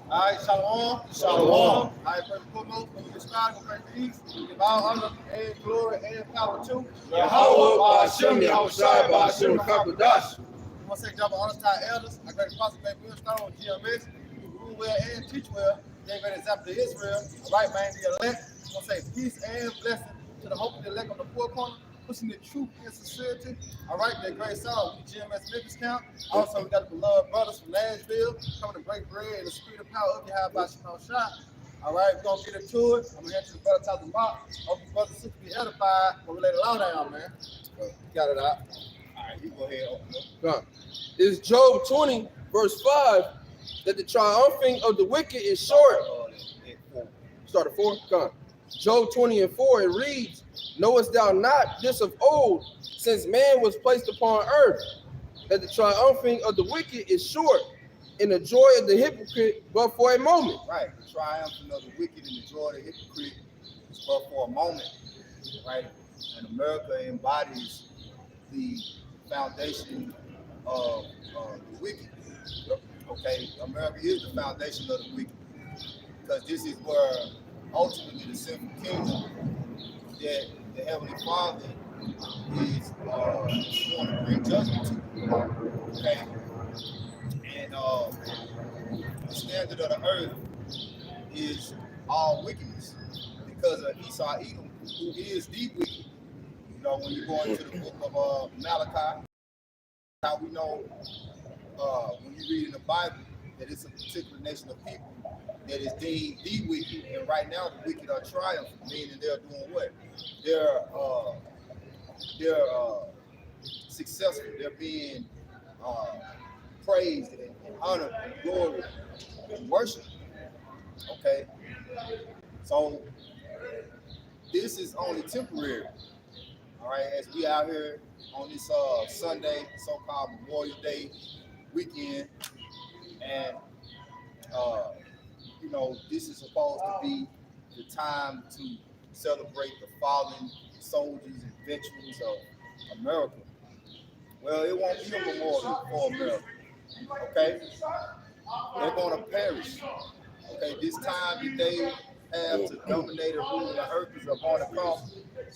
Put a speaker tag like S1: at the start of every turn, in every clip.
S1: All right, shalom. Shalom. All right, Brother Kumo, from the sky, go back to the east. Give all honor and glory and power to
S2: Yahweh, Ba'ashem, Yahushai, Ba'ashem, Kakodash.
S1: I want to say, double honors to our elders, our great apostle, great millstone, GMS, who rule well and teach well. They great example to Israel. All right, man, the elect. I want to say peace and blessing to the hope of the elect on the four corner, pushing the truth and sincerity. All right, that great song, we GMS Memphis count. Also, we got the beloved brothers from Nashville coming to break bread and the spirit of power of Yahweh by Shemel Shah. All right, we're going to get into it. I'm going to hand to the brother top of the box. Hope you brothers and sisters be edified when we lay the law down, man. Got it out. All right, you go ahead, open up.
S2: It's Job 20, verse 5, that the triumphing of the wicked is short. Start at 4. Come. Job 20 and 4, it reads, knowest thou not this of old, since man was placed upon earth, that the triumphing of the wicked is short, and the joy of the hypocrite but for a moment.
S1: Right, the triumphing of the wicked and the joy of the hypocrite is but for a moment. Right, and America embodies the foundation of the wicked. Okay, America is the foundation of the wicked, because this is where ultimately the sinful kingdom that the Heavenly Father is going to bring judgment to. Okay, and the standard of the earth is all wickedness because of Esau Edom, who is the wicked. You know, when you go into the book of Malachi, how we know when you read in the Bible that it's a particular nation of people that is deemed the wicked, and right now the wicked are triumphant, meaning they're doing what? They're successful. They're being praised and honored and glory and worshiped. Okay, so this is only temporary. All right, as we out here on this Sunday, so-called Memorial Day weekend, and you know, this is supposed to be the time to celebrate the fallen soldiers and veterans of America. Well, it won't be a memorial for America. Okay, they're going to perish. Okay, this time that they have to dominate and rule the earth is going to come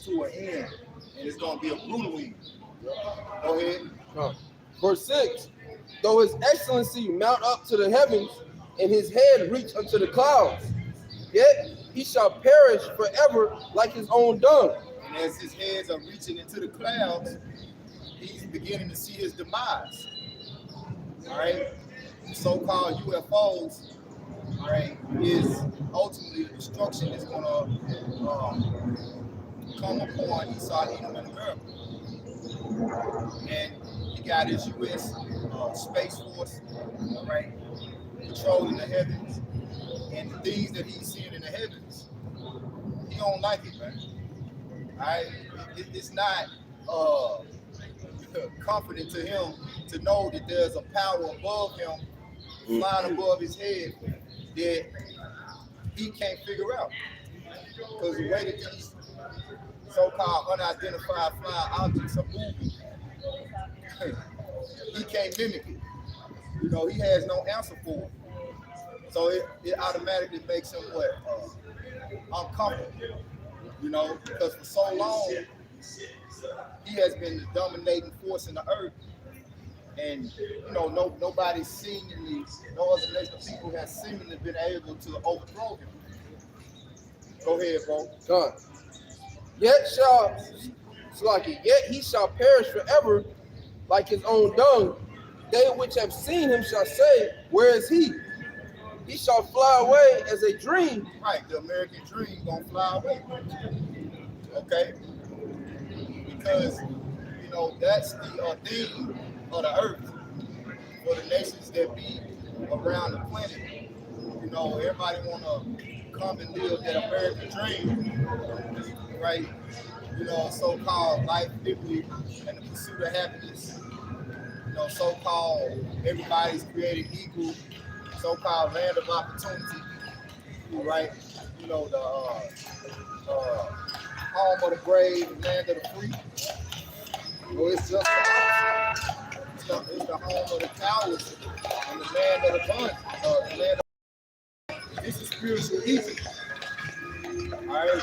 S1: to an end, and it's going to be a brutal end. Go ahead.
S2: Verse 6, though his excellency mount up to the heavens, and his head reach unto the clouds, yet he shall perish forever like his own dung.
S1: And as his heads are reaching into the clouds, he's beginning to see his demise. All right, so-called UFOs, all right, is ultimately the destruction that's going to come upon Esau Edom in America. And he got his U.S. Space Force, all right, patrolling the heavens, and the things that he's seeing in the heavens, he don't like it, man. All right, it's not comforting to him to know that there's a power above him, flying above his head, that he can't figure out. Because the way that these so-called unidentified flying objects are moving, he can't mimic it. You know, he has no answer for it. So it automatically makes him what? Uncomfortable. You know, because for so long, he has been the dominating force in the earth. And, you know, nobody seemingly, no other nation of people has seemingly been able to overthrow him. Go ahead, bro.
S2: God. Yet he shall perish forever like his own dung. They which have seen him shall say, where is he? He shall fly away as a dream.
S1: Right, the American dream gonna fly away. Okay? Because, you know, that's the theme of the earth for the nations that be around the planet. You know, everybody wanna come and live that American dream, right? You know, so-called life, liberty, and the pursuit of happiness. You know, so-called everybody's created equal, so-called land of opportunity, right? You know, the home of the brave, land of the free. No, it's just it's the home of the cowards and the land of the bond. The land of, this is spiritual Egypt. All right.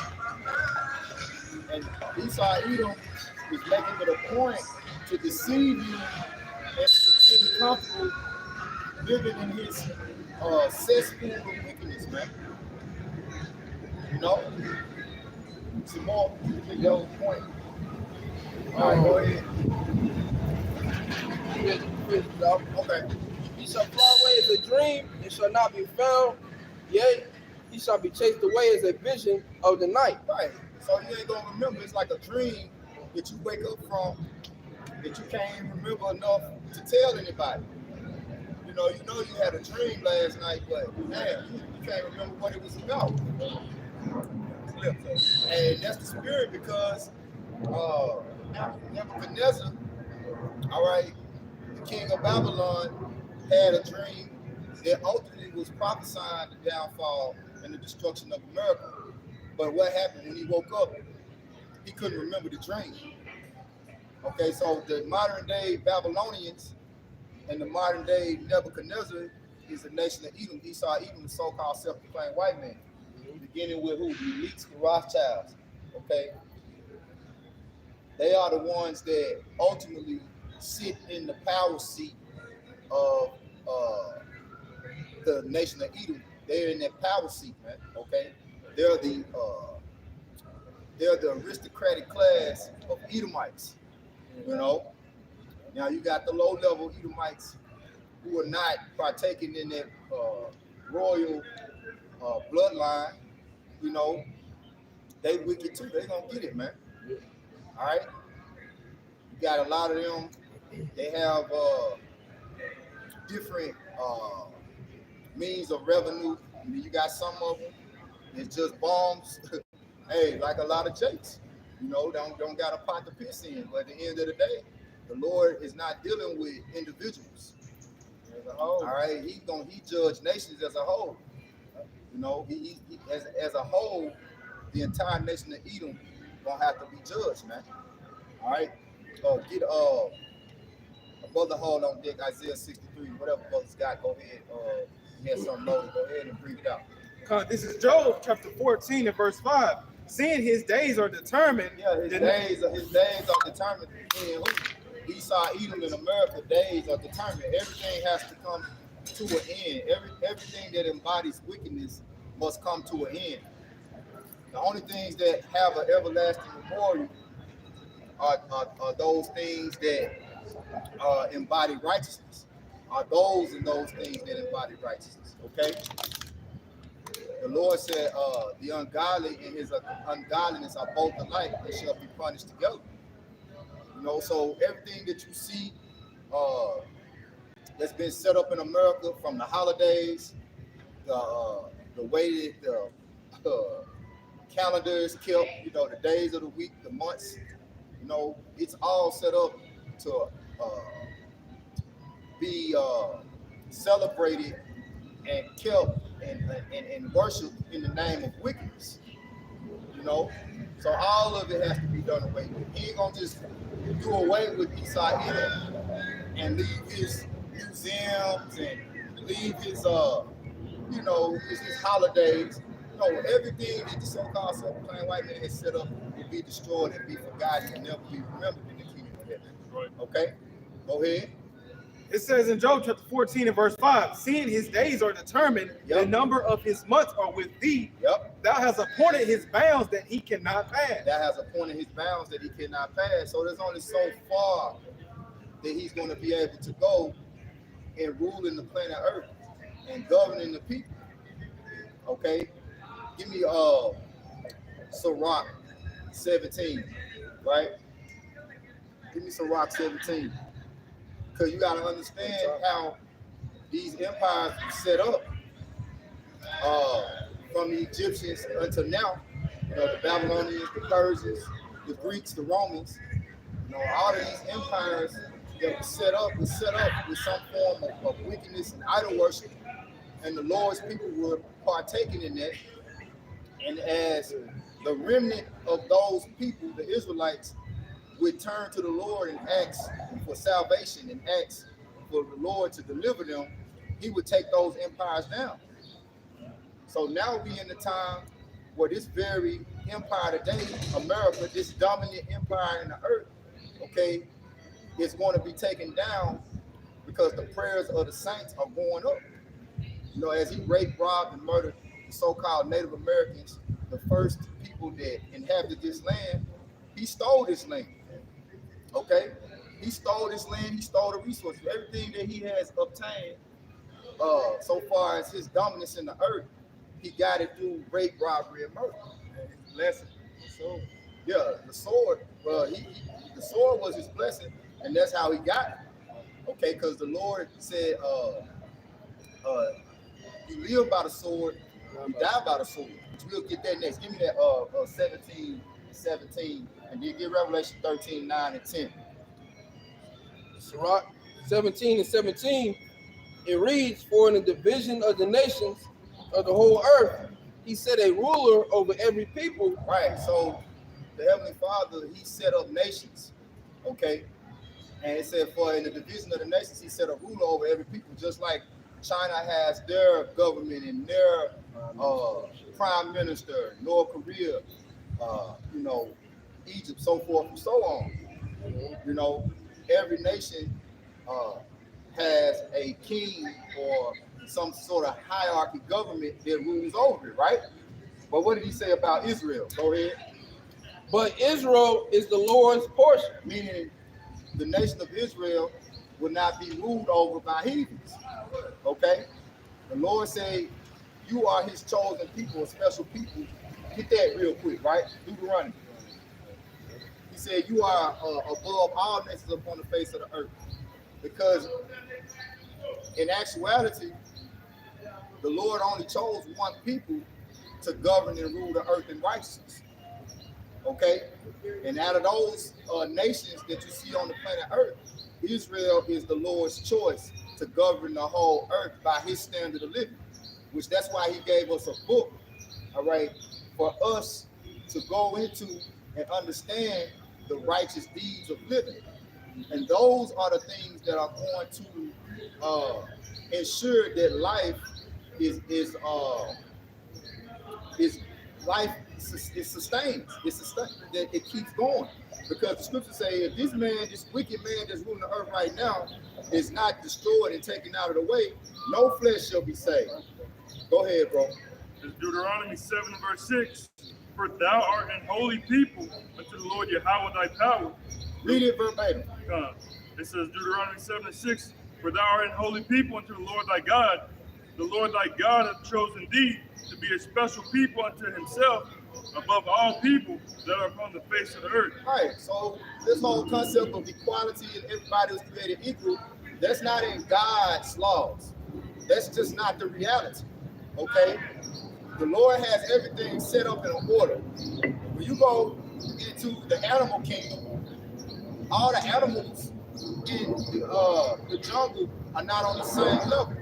S1: And Esau Edom is making it a point to deceive you and to get you comfortable living in his cesspool of wickedness, man. You know? Some more, your point. All right, go ahead. Okay.
S2: He shall fly away as a dream and shall not be found. Yea, he shall be chased away as a vision of the night.
S1: Right. So you ain't gonna remember. It's like a dream that you wake up from that you can't even remember enough to tell anybody. You know you had a dream last night, but man, you can't remember what it was about. And that's the spirit because Nebuchadnezzar, all right, the king of Babylon, had a dream that ultimately was prophesying the downfall and the destruction of America. But what happened when he woke up? He couldn't remember the dream. Okay, so the modern day Babylonians and the modern day Nebuchadnezzar is the nation of Edom. Esau, Edom, the so-called self-proclaimed white man. Beginning with who? The elites, the Rothschilds. Okay, they are the ones that ultimately sit in the power seat of the nation of Edom. They're in that power seat, man. Okay, they're the aristocratic class of Edomites. You know, now you got the low-level Edomites who are not partaking in that royal bloodline. You know, they wicked too. They gonna get it, man. All right. You got a lot of them. They have different means of revenue. I mean, you got some of them. It's just bombs. Hey, like a lot of jakes. You know, don't got a pot to piss in. But at the end of the day, the Lord is not dealing with individuals. As a whole. All right. He judge nations as a whole. You know, he as a whole, the entire nation of Edom gonna have to be judged, man. All right. Get a brother hold on deck, Isaiah 63, whatever brother's got, go ahead. He has something loaded, go ahead and breathe it out.
S3: This is Job chapter 14 and verse 5. Seeing his days are determined.
S1: Yeah, his days are determined. Esau, Edom, in America, days are determined. Everything has to come to an end. Everything that embodies wickedness must come to an end. The only things that have an everlasting memorial are those things that embody righteousness. Are those and those things that embody righteousness. Okay? The Lord said, the ungodly and his ungodliness are both alike, they shall be punished together. You know, so everything that you see that's been set up in America, from the holidays, the way that the calendar is kept, you know, the days of the week, the months, you know, it's all set up to be celebrated and kept and worshipped in the name of wickedness. You know, so all of it has to be done away with. He ain't gonna just do away with Esau Edom and leave his museums and leave his you know, his holidays. No, everything that the so-called self-proclaimed white man has set up will be destroyed and be forgotten and never be remembered in the kingdom of heaven. Right. Okay, go ahead.
S3: It says in Job chapter 14 and verse 5, seeing his days are determined, the number of his months are with thee. Thou hast appointed his bounds that he cannot pass.
S1: Thou hast appointed his bounds that he cannot pass. So there's only so far that he's going to be able to go and rule in the planet Earth and governing the people. Okay, give me Sirach 17, right? Give me Sirach 17. Because you got to understand how these empires were set up from the Egyptians until now. The Babylonians, the Persians, the Greeks, the Romans. All of these empires that were set up with some form of wickedness and idol worship, and the Lord's people were partaking in that. And as the remnant of those people, the Israelites, would turn to the Lord and ask for salvation and ask for the Lord to deliver them, he would take those empires down. So now we in the time where this very empire today, America, this dominant empire in the earth, okay, is going to be taken down because the prayers of the saints are going up. As he raped, robbed, and murdered the so-called Native Americans, the first people that inhabited this land, he stole this land. Okay? He stole this land, he stole the resources. Everything that he has obtained so far as his dominance in the earth, he got it through rape, robbery, and murder. His blessing. So, yeah, the sword, the sword was his blessing, and that's how he got it. Okay, because the Lord said, you live by the sword, you die by the sword. We'll get that next. Give me that 17, and then get Revelation 13, 9, and 10.
S2: Sirach 17 and 17, it reads, for in the division of the nations of the whole earth, he set a ruler over every people.
S1: Right, so the Heavenly Father, he set up nations, okay? And it said, for in the division of the nations, he set a ruler over every people, just like China has their government and their prime minister, North Korea, Egypt, so forth and so on. Every nation has a king or some sort of hierarchy government that rules over it, right? But what did he say about Israel? Go ahead.
S2: But Israel is the Lord's portion.
S1: Meaning the nation of Israel will not be ruled over by heathens. Okay? The Lord said, you are his chosen people, a special people. Get that real quick, right? Deuteronomy. He said, you are above all nations upon the face of the earth. Because in actuality, the Lord only chose one people to govern and rule the earth in righteousness. Okay? And out of those nations that you see on the planet Earth, Israel is the Lord's choice to govern the whole earth by his standard of living, which that's why he gave us a book, all right, for us to go into and understand the righteous deeds of living. And those are the things that are going to ensure that life is sustained. It's sustained, that it keeps going. Because the scriptures say, if this wicked man that's ruling the earth right now is not destroyed and taken out of the way, no flesh shall be saved. Go ahead, bro.
S4: It's Deuteronomy 7 verse 6. For thou art an holy people unto the Lord Yahweh thy power.
S1: Read it verbatim.
S4: It says Deuteronomy 7 and 6. For thou art an holy people unto the Lord thy God. The Lord thy God hath chosen thee to be a special people unto himself above all people that are upon the face of the earth.
S1: Right. So this whole concept of equality and everybody was created equal, that's not in God's laws. That's just not the reality. Okay? The Lord has everything set up in order. When you go into the animal kingdom, all the animals in the jungle are not on the same level.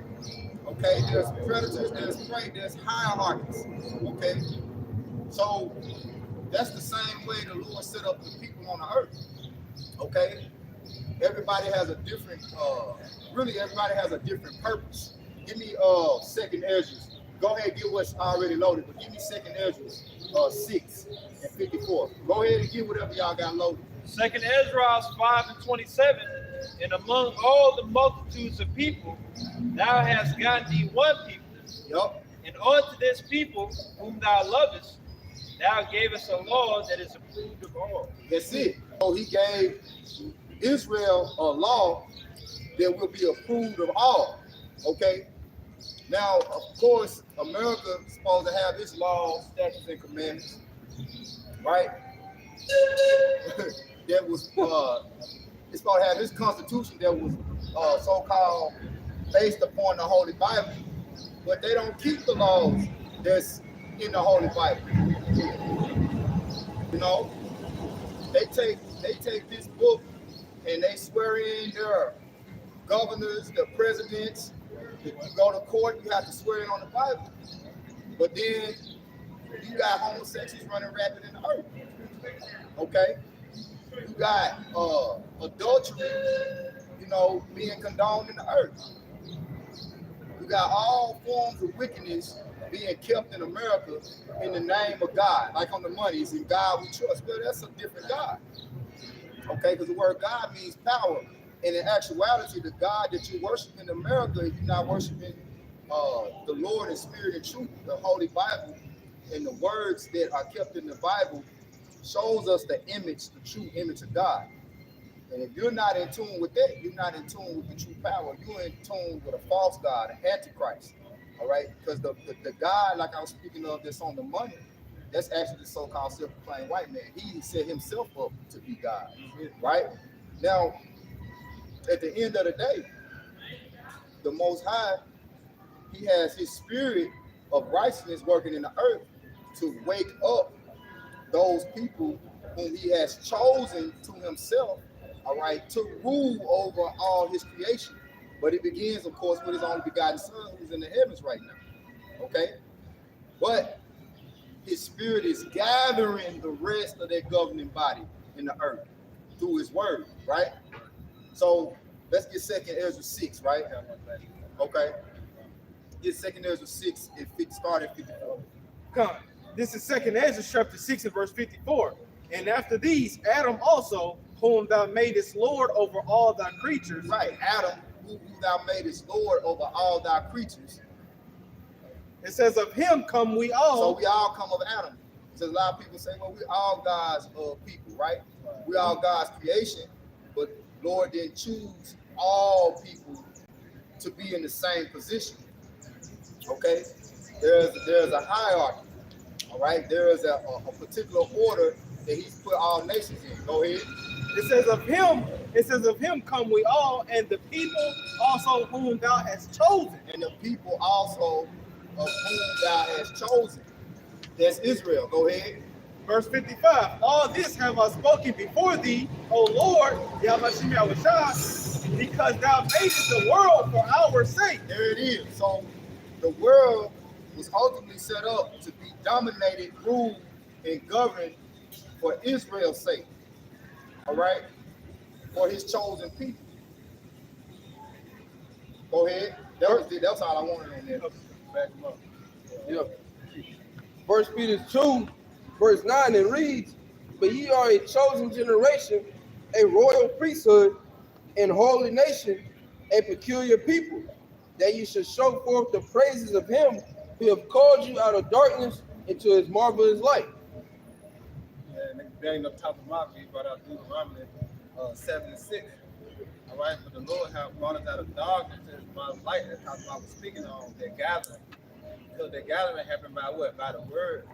S1: Okay, there's predators, there's prey, there's hierarchies. Okay, so that's the same way the Lord set up the people on the earth. Okay, everybody has a different, everybody has a different purpose. Give me second Ezra. Go ahead and get what's already loaded, but give me second Ezra 6 and 54. Go ahead and get whatever y'all got loaded.
S5: Second Ezra 5 and 27. And among all the multitudes of people, thou hast gotten thee one people.
S1: Yep.
S5: And unto this people whom thou lovest, thou gavest a law that is approved of all.
S1: That's it. So he gave Israel a law that will be approved of all. Okay. Now, of course, America is supposed to have its laws, statutes, and commandments, right? That was it's supposed to have its constitution that was so-called based upon the Holy Bible, but they don't keep the laws that's in the Holy Bible. You know, they take this book and they swear in their governors, their presidents. If you go to court, you have to swear in on the Bible. But then you got homosexuals running rapid in the earth. Okay? You got adultery, you know, being condoned in the earth. You got all forms of wickedness being kept in America in the name of God. Like on the money, it's in God we trust. But that's a different God. Okay? Because the word God means power. And in actuality, the God that you worship in America, you're not worshiping the Lord in spirit and truth. The Holy Bible and the words that are kept in the Bible shows us the image, the true image of God. And if you're not in tune with that, you're not in tune with the true power. You're in tune with a false God, an antichrist. All right? Because the God, like I was speaking of, that's on the money, that's actually the so-called self-proclaimed white man. He set himself up to be God. Right? Now, at the end of the day, the Most High, he has his spirit of righteousness working in the earth to wake up those people whom he has chosen to himself, all right, to rule over all his creation. But it begins, of course, with his only begotten son who's in the heavens right now, okay? But his spirit is gathering the rest of that governing body in the earth through his word, right? So let's get 2nd Ezra 6, right? Okay. Get 2nd Ezra 6 and start at 54.
S3: Come. This is 2nd Ezra chapter 6 and verse 54. And after these, Adam also, whom thou madest Lord over all thy creatures.
S1: Right, Adam, who thou madest Lord over all thy creatures.
S3: It says, of him come we all.
S1: So we all come of Adam. So a lot of people say, well, we all God's people, right? We all God's creation, but Lord didn't choose all people to be in the same position. Okay? There's a hierarchy. All right, there is a particular order that he's put all nations in. Go ahead.
S3: It says of him come we all, and the people also whom thou hast chosen.
S1: And the people also of whom thou hast chosen. That's Israel. Go ahead.
S3: Verse 55. All this have I spoken before thee, O Lord, Yahweh Yahushua, because thou madest the world for our sake.
S1: There it is. So the world was ultimately set up to be dominated, ruled, and governed for Israel's sake. All right? For his chosen people. Go ahead. That's all I wanted on there. Back them up.
S2: Yep. 1 Peter 2, verse 9, it reads, but ye are a chosen generation, a royal priesthood, and holy nation, a peculiar people, that you should show forth the praises of him who have called you out of darkness into his marvelous light.
S6: And bang up top of my feet, brought out Deuteronomy 7 and 6. All right, but the Lord have brought us out of darkness to his marvelous light. That's how I was speaking on that gathering. Because that gathering happened by what? By the word.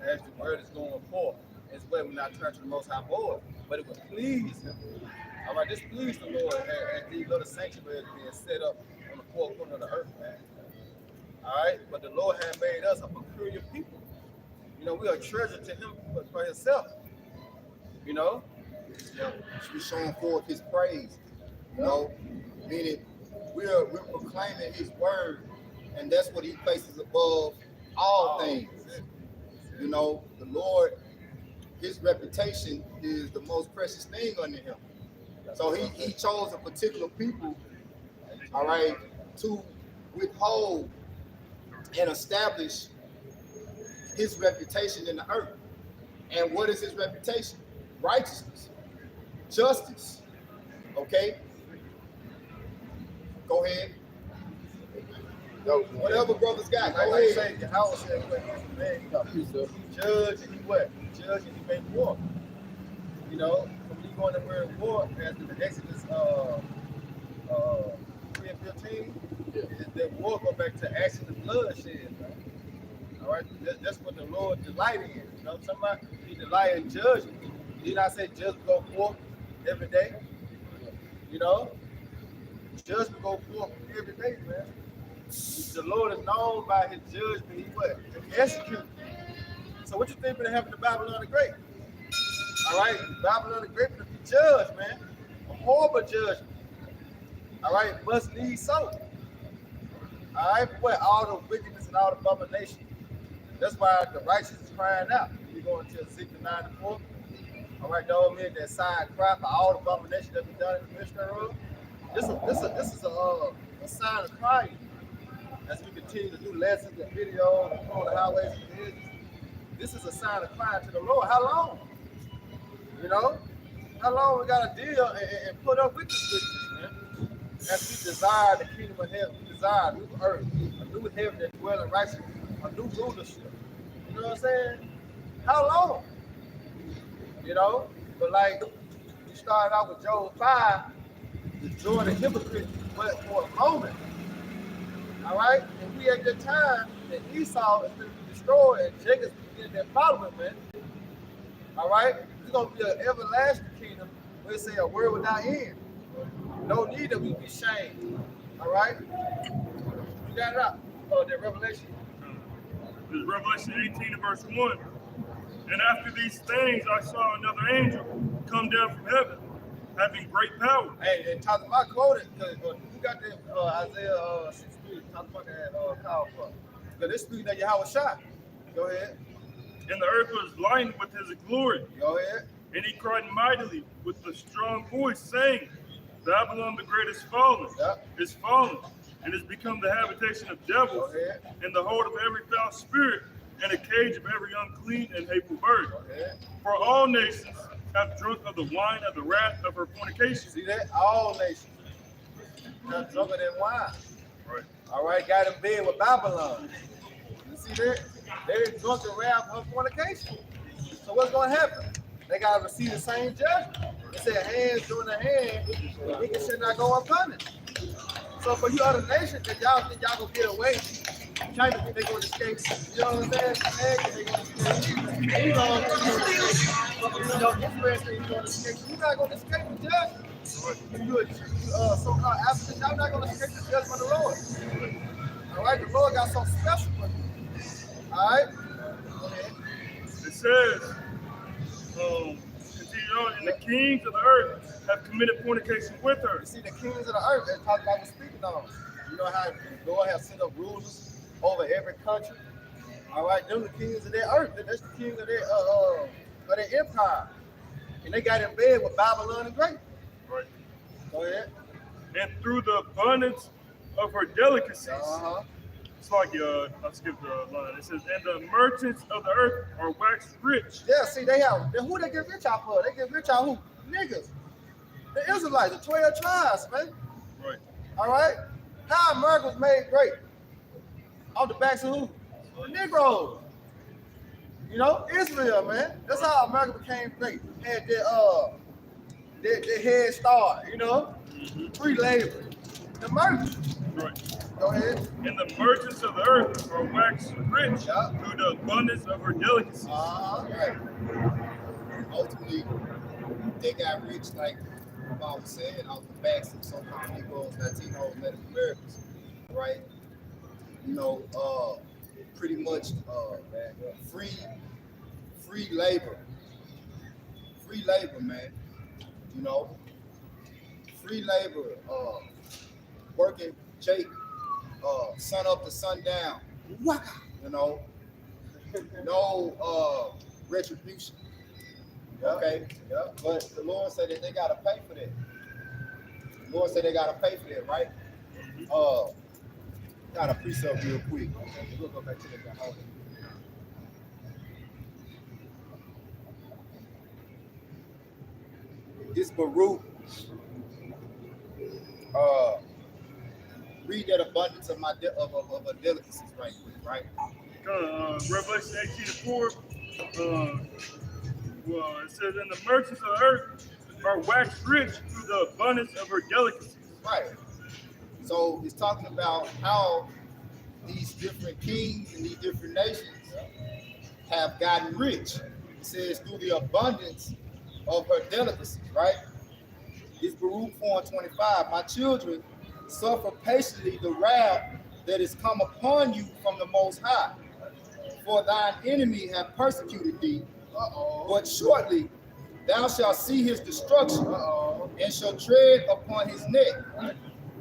S6: As the word is going forth. It's where we're not turning to the Most High board, but it would please him. All right, this pleased the Lord as these little sanctuaries being set up on the four corners of the earth, man. All right, but the Lord had made us a peculiar people. You know, we are a treasure to him for himself. You know?
S1: Yeah, we're showing forth his praise. You know, meaning we're proclaiming his word, and that's what he places above all things. You know, the Lord, his reputation is the most precious thing unto him. So he chose a particular people, all right, to withhold and establish his reputation in the earth. And what is his reputation? Righteousness, justice. Okay? Go ahead. Whatever brothers got, go ahead.
S6: The house said, man, he judge and he what? He judge and he make war. You know, when you go in the word war, as in the Exodus 3 and 15, that war go back to action and bloodshed, right? All right, that's what the Lord delight in. You know, somebody he delight in judgment. Did I say just go forth every day? You know, judgment go forth every day, man. The Lord is known by his judgment. He what? He execute. So what you think gonna happen to Babylon the Great? All right, Babylon the Great gonna be judged, man. A horrible judgment. All right, must need so. All right, what all the wickedness and all the abomination. That's why the righteous is crying out. You go into Ezekiel 9:4. All right, those men that sign cry for all the abomination that be done in the midst thereof. This is a sign of crying. As we continue to do lessons and videos and on the highways and bridges, this is a sign of crying to the Lord. How long? You know, how long we gotta deal and put up with this wickedness, man? As we desire the kingdom of heaven, we desire a new earth, a new heaven that dwell in righteousness, a new rulership. You know what I'm saying? How long? You know, but like we started out with Job 5, the joy of the hypocrite, but for a moment. All right, and we at that time that Esau is going to be destroyed and Jacob's getting that following, man. All right, it's going to be an everlasting kingdom where it say a word without end. No need that we be shamed. All right, you got it up. Oh, that Revelation.
S4: This is Revelation 18 and verse 1. And after these things, I saw another angel come down from heaven, having great power.
S6: Hey, and talking about quoted, because who got that Isaiah 63, talking about that call for? Because this speaking that Yahweh shot. Go ahead.
S4: And the earth was lightened with his glory.
S6: Go ahead.
S4: And he cried mightily with a strong voice, saying, Babylon the Great is fallen, is fallen, and has become the habitation of devils, and the hold of every foul spirit, and a cage of every unclean and hateful bird. For all nations have drunk of the wine of the wrath of her fornication.
S6: See that? All nations have drunk of that wine.
S4: Right.
S6: All right, got in bed with Babylon. You see that? They're drunk the wrath of her fornication. So what's going to happen? They got to receive the same judgment. It said hands doing the hand, it should not go unpunished. So for you other nations, that y'all think y'all gonna get away, China think they gonna escape. You know what I'm saying? They gonna escape. Israel think you're gonna escape. You're not gonna escape the judgment. You so-called Africans, y'all not gonna escape the judgment of the Lord. All right, the Lord got something special for you. All right. Go ahead.
S4: It says, continue on, and the kings of the earth have committed fornication with her.
S6: You see, the kings of the earth, that's how I was speaking on. You know how the Lord has set up rulers over every country. All right, them the kings of their earth. That's the kings of their empire. And they got in bed with Babylon the Great.
S4: Right.
S6: Go ahead.
S4: And through the abundance of her delicacies. It's like, I skipped the line. It says, and the merchants of the earth are waxed rich.
S6: Yeah, see, who they get rich out for? They get rich out who? Niggas. The Israelites, the 12 tribes, man.
S4: Right.
S6: All right? How America was made great? Off the backs of who? The Negroes. You know, Israel, man. That's how America became great. Had their head start, you know? Free labor. The merchants.
S4: Right.
S6: Go ahead.
S4: And the merchants of the earth are waxed rich through the abundance of her delicacies.
S1: Right. Ultimately, they got rich, like Bob was saying, off the backs of so-called Negroes, Latinos, Native Americans, right? You know, pretty much free labor. Free labor, man. You know, free labor, working Jake, sun up to sundown. You know, no retribution. Okay. Yep. But the Lord said that they gotta pay for that. The Lord said they gotta pay for that, right? Got a precept real quick. We'll go back to the hold it. This Baruch, read that abundance of my of delicacies right quick, right?
S4: Revelation 18:4. Well, it says, and the merchants of the earth are waxed rich through the abundance of her delicacies.
S1: Right. So it's talking about how these different kings and these different nations have gotten rich. It says through the abundance of her delicacies, right? It's Baruch 4:25. My children, suffer patiently the wrath that is come upon you from the Most High. For thine enemy have persecuted thee, but shortly thou shalt see his destruction, and shall tread upon his neck.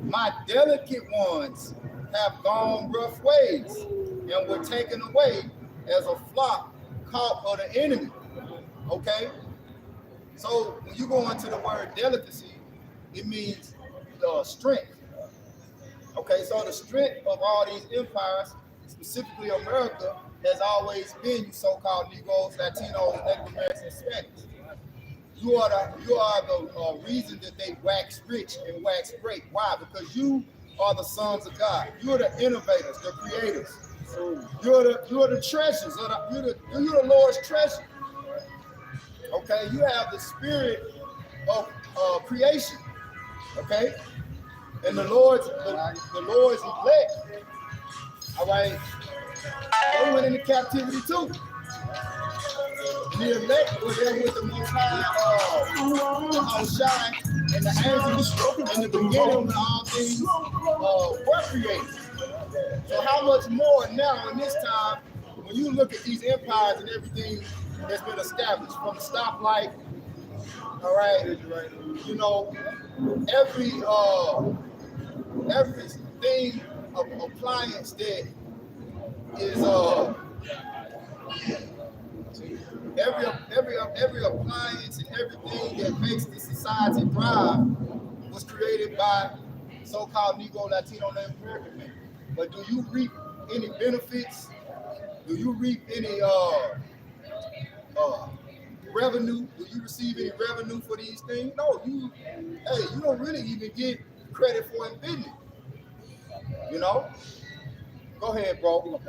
S1: My delicate ones have gone rough ways, and were taken away as a flock caught of the enemy. Okay? So when you go into the word delicacy, it means strength. Okay, so the strength of all these empires, specifically America, has always been you so-called Negroes, Latinos, Native Americans, Hispanics. You are the reason that they wax rich and wax great. Why? Because you are the sons of God. You're the innovators, the creators. You're the treasures. You're the Lord's treasure. Okay, you have the spirit of creation. Okay, and the Lord's elect. All right, they went into captivity too. The elect were there with the Most High, shine, and the angels in the beginning when all things were created. So how much more now in this time, when you look at these empires and everything that's been established, from the stoplight, all right, you know, everything of appliance that is every appliance and everything that makes the society thrive was created by so-called Negro, Latino, Native American men. But do you reap any benefits? Do you reap any revenue? Do you receive any revenue for these things? No, you don't really even get credit for inventing. You know? Go ahead, bro.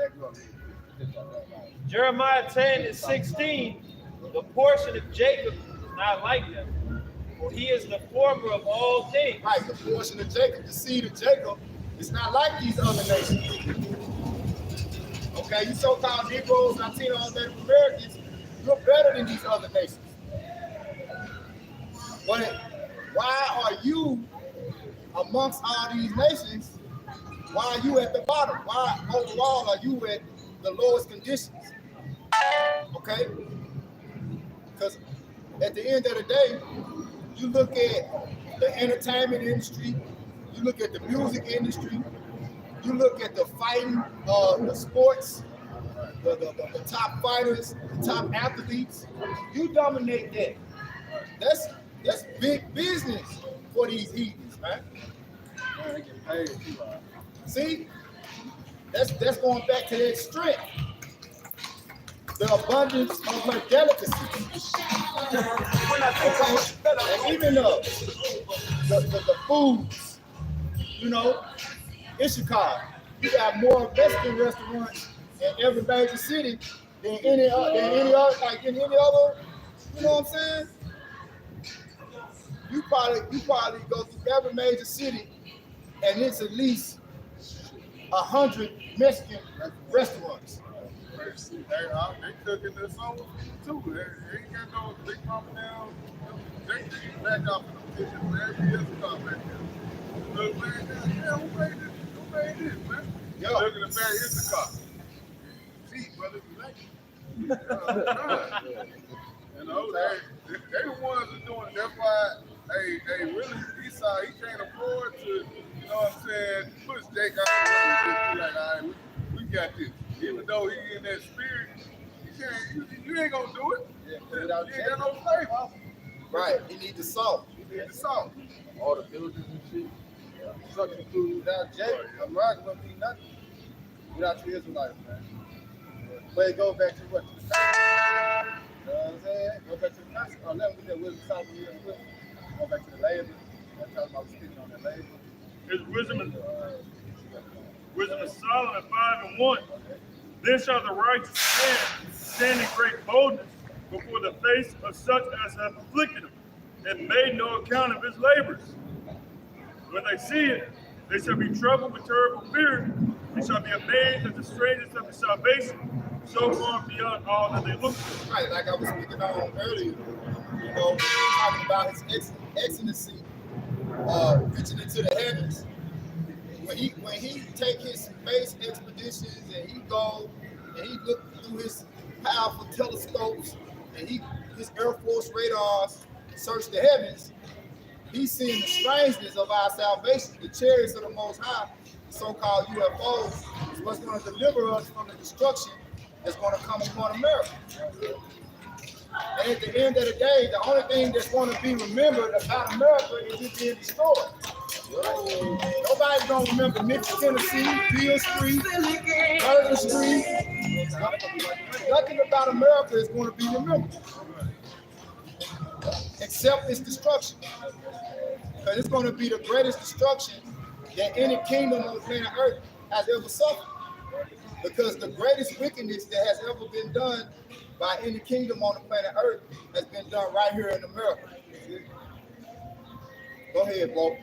S5: Jeremiah 10:16, the portion of Jacob is not like them, for he is the former of all things.
S1: Right, the portion of Jacob, the seed of Jacob, is not like these other nations. Okay, you so-called Negroes, Latinos, Native Americans, you're better than these other nations. But why are you amongst all these nations? Why are you at the bottom? Why overall are you at the lowest conditions? Okay? Because at the end of the day, you look at the entertainment industry, you look at the music industry, you look at the fighting, the sports, the top fighters, the top athletes, you dominate that. That's big business for these heathens, man. See, that's going back to that strength, the abundance of her delicacy. Okay? And even the foods, you know, in Chicago, you got more Mexican restaurants in every major city than any other, like in any other, you know what I'm saying? You probably go through every major city and it's at least 100 Mexican restaurants.
S6: They cooking their soul too. They ain't got no big mama down. They back up in the kitchen where every other car back there. Look, man, who made this? Who made this, man?
S1: Yo.
S6: Look at the back in the car. See, brother, you like it. You know, they the ones that doing it. That's why, hey, really, Esau, he can't afford to, you know what I'm saying, push Jake out the way. Like, all right, we got this. Even though he in that spirit, you ain't gonna do it. Yeah, you ain't got no flavor.
S1: Right, he need the salt.
S6: He need the salt.
S2: All the buildings and shit.
S6: Structural food without Jake, America wouldn't be nothing without you Israelites, man. But it goes back to what? To the country. You know what I'm saying? Go back to the country. Oh, let me get wisdom, Solomon, go back to the labor. That's how I was speaking on that labor.
S4: His wisdom is Solomon 5:1. Then shall the righteous stand in great boldness before the face of such as have afflicted him, and made no account of his labors. When they see it, they shall be troubled with terrible fear. They shall be amazed at the strangeness of his salvation, so far beyond all that they look for.
S1: Right, like I was speaking on earlier, you know, talking about his excellency, reaching into the heavens. when he take his space expeditions and he go and he look through his powerful telescopes and his Air Force radars search the heavens, he's seeing the strangeness of our salvation. The chariots of the Most High, the so-called UFOs, is what's going to deliver us from the destruction that's going to come upon America. And at the end of the day, the only thing that's going to be remembered about America is it being destroyed. Nobody's going to remember Memphis, Tennessee, Beale Street, Urban Street. Nothing about America is going to be remembered except its destruction. Because it's going to be the greatest destruction that any kingdom on the planet Earth has ever suffered. Because the greatest wickedness that has ever been done by any kingdom on the planet Earth has been done right here in America. Go ahead, Bo.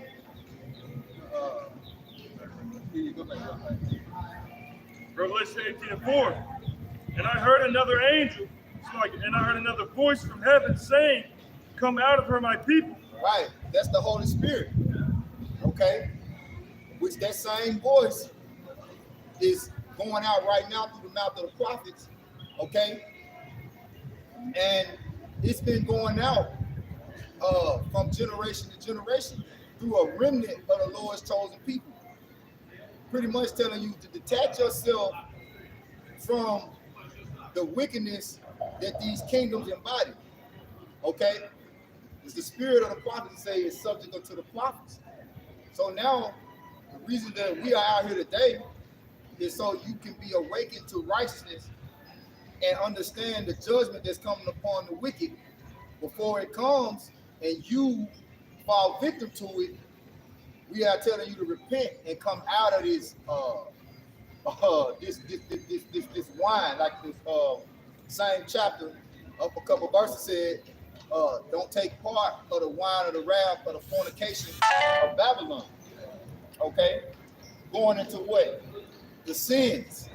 S4: Revelation 18:4. And I heard another angel, and I heard another voice from heaven saying, "Come out of her, my people."
S1: Right, that's the Holy Spirit. Okay, which that same voice is going out right now through the mouth of the prophets. Okay, and it's been going out from generation to generation through a remnant of the Lord's chosen people. Pretty much telling you to detach yourself from the wickedness that these kingdoms embody. Okay? It's the spirit of the prophets say is subject unto the prophets. So now, the reason that we are out here today is so you can be awakened to righteousness and understand the judgment that's coming upon the wicked before it comes and you fall victim to it. We are telling you to repent and come out of this this wine, like this same chapter up a couple verses said, don't take part of the wine of the wrath of the fornication of Babylon. Okay? Going into what? The sins.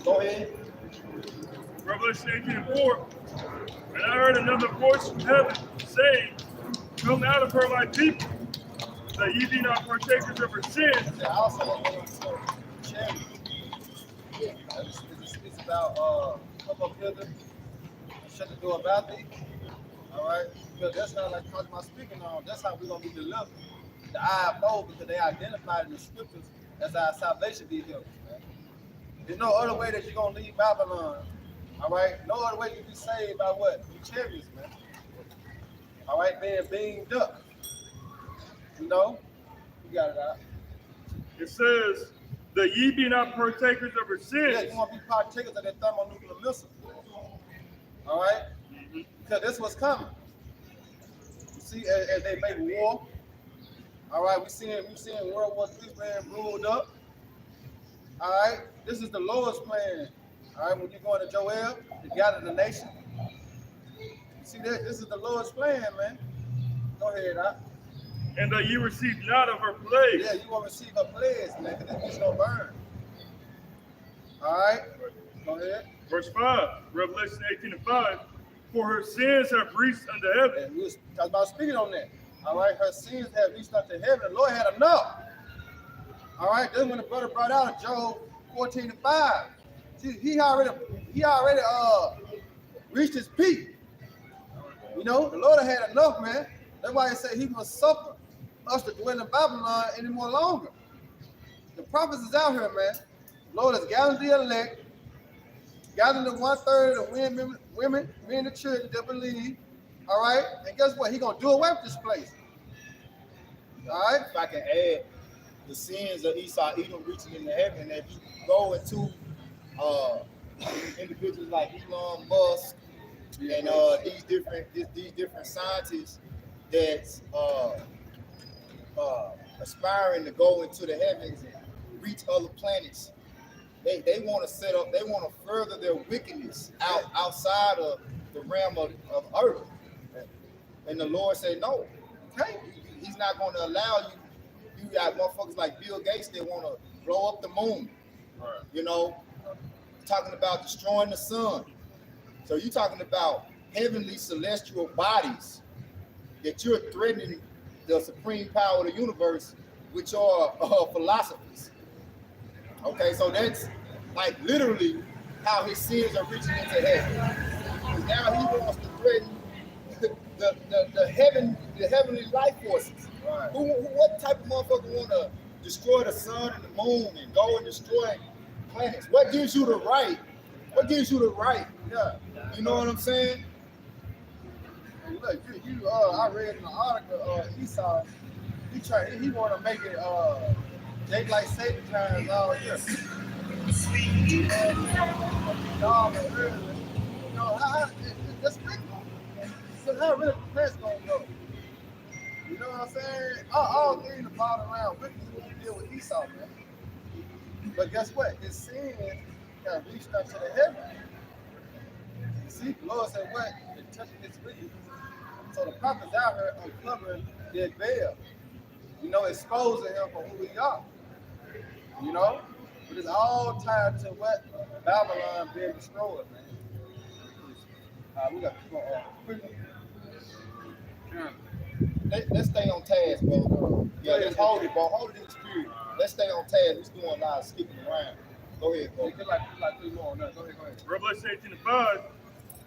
S1: Go ahead.
S4: Revelation 18:4. And I heard another voice from heaven saying, "Come out of her, my people, that ye be not partakers of her sins."
S6: I also want to go into charity. It's about come up hither, shut the door about thee. All right, because that's how, like Coach was speaking on, that's how we're gonna be delivered. The IFO, because they identified in the scriptures as our salvation vehicle. There's no other way that you're gonna leave Babylon. All right, no other way you can be saved by what? You chariots, man. All right, being beamed up. You know, you got it out.
S4: It says that ye be not partakers of her sins.
S6: Yeah, you want to be partakers of that thermonuclear missile. All right? Because this was coming. You see, as they make war, all right, we seeing World War III being ruled up. All right, this is the lowest plan. All right, when you go into Joel to gather the nation. You see that? This is the lowest plan, man. Go ahead,
S4: And that ye receive not of her plagues.
S6: Yeah, you want to receive her plagues, man, because it's gonna burn. All right, go ahead.
S4: Verse 5, Revelation 18:5. For her sins have reached unto heaven.
S6: And we was talking about speaking on that. All right, her sins have reached unto heaven. The Lord had enough. All right, this is when the brother brought out Job 14:5. See, he already reached his peak. You know, the Lord had enough, man. That's why he said he must suffer us to dwell in Babylon any more longer. The prophets is out here, man. The Lord has gathered the elect, gathered the 1/3 of the women, men, the children that believe. All right, and guess what? He gonna do away with this place. All right.
S1: If I can add, the sins of Esau, Edom reaching into heaven. If you go into individuals like Elon Musk and these different scientists that's aspiring to go into the heavens and reach other planets, they want to set up, they want to further their wickedness outside of the realm of earth. And the Lord said, no, okay, he's not going to allow you. You got motherfuckers like Bill Gates that want to blow up the moon, you know, talking about destroying the sun. So you're talking about heavenly celestial bodies that you're threatening the supreme power of the universe which are philosophies. Okay, so that's like literally how his sins are reaching into heaven. Because now he wants to threaten the heavenly life forces.
S6: Right.
S1: What type of motherfucker want to destroy the sun and the moon and go and destroy planets? What gives you the right? What gives you the right?
S6: Yeah.
S1: You know what I'm saying?
S6: And look, I read in the article, Esau, he want to make it daylight saving times all year. Dog and early. You know, that's big. So how really the press gonna go? You know what I'm saying? All things about around with you when you deal with Esau, man. But guess what? His sin got reached up to the heaven. You see, the Lord said what? They're touching his feet. So the prophets out here uncovering their veil. You know, exposing him for who he are. You know? But it's all tied to what? Babylon being destroyed, man. We got to keep on quickly.
S1: Let's stay on task, bro. Yeah, let's hold it, bro. Hold it in the spirit. Let's stay on task. We're doing a lot of skipping around. Go ahead, bro.
S6: Like 3 more on that. Go ahead.
S4: Revelation 18:5.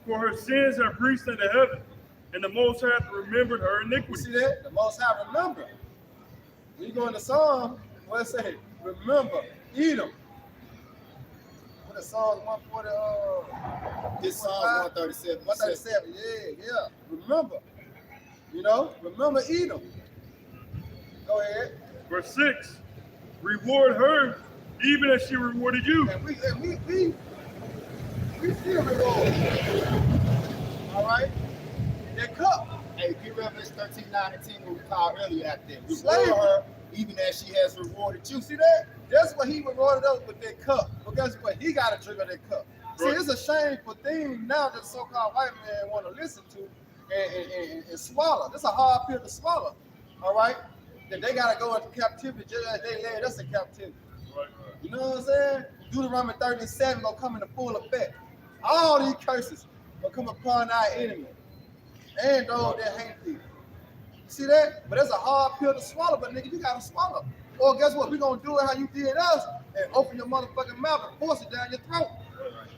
S4: For her sins have reached unto heaven, and the Most High hath remembered her
S6: You
S4: iniquity.
S6: see that? The Most High remember. When you go in the Psalm, what it say? Remember, Edom. What the Psalms 140?
S1: This Psalms 137.
S6: 137. Yeah. Remember. You know, remember Edom. Go ahead.
S4: Verse 6. Reward her even as she rewarded you.
S6: And we still reward. All right? That cup.
S1: Hey, get Revelation 13, 9, and 10, what we called earlier out there.
S6: Slavery.
S1: Reward her even as she has rewarded you.
S6: You see that? That's what he rewarded us with that cup. But guess what? He got to drink of that cup. See,
S4: Right.
S6: it's a shameful thing now that so-called white man want to listen to and swallow. That's a hard pill to swallow. All right? That they got to go into captivity just as they led us in captivity.
S4: Right.
S6: You know what I'm saying? Deuteronomy 37 gonna come into full effect. All these curses will come upon our enemy and those that hate people. See that? But that's a hard pill to swallow, but nigga, you gotta swallow. Or guess what? We gonna do it how you did us and open your motherfucking mouth and force it down your throat.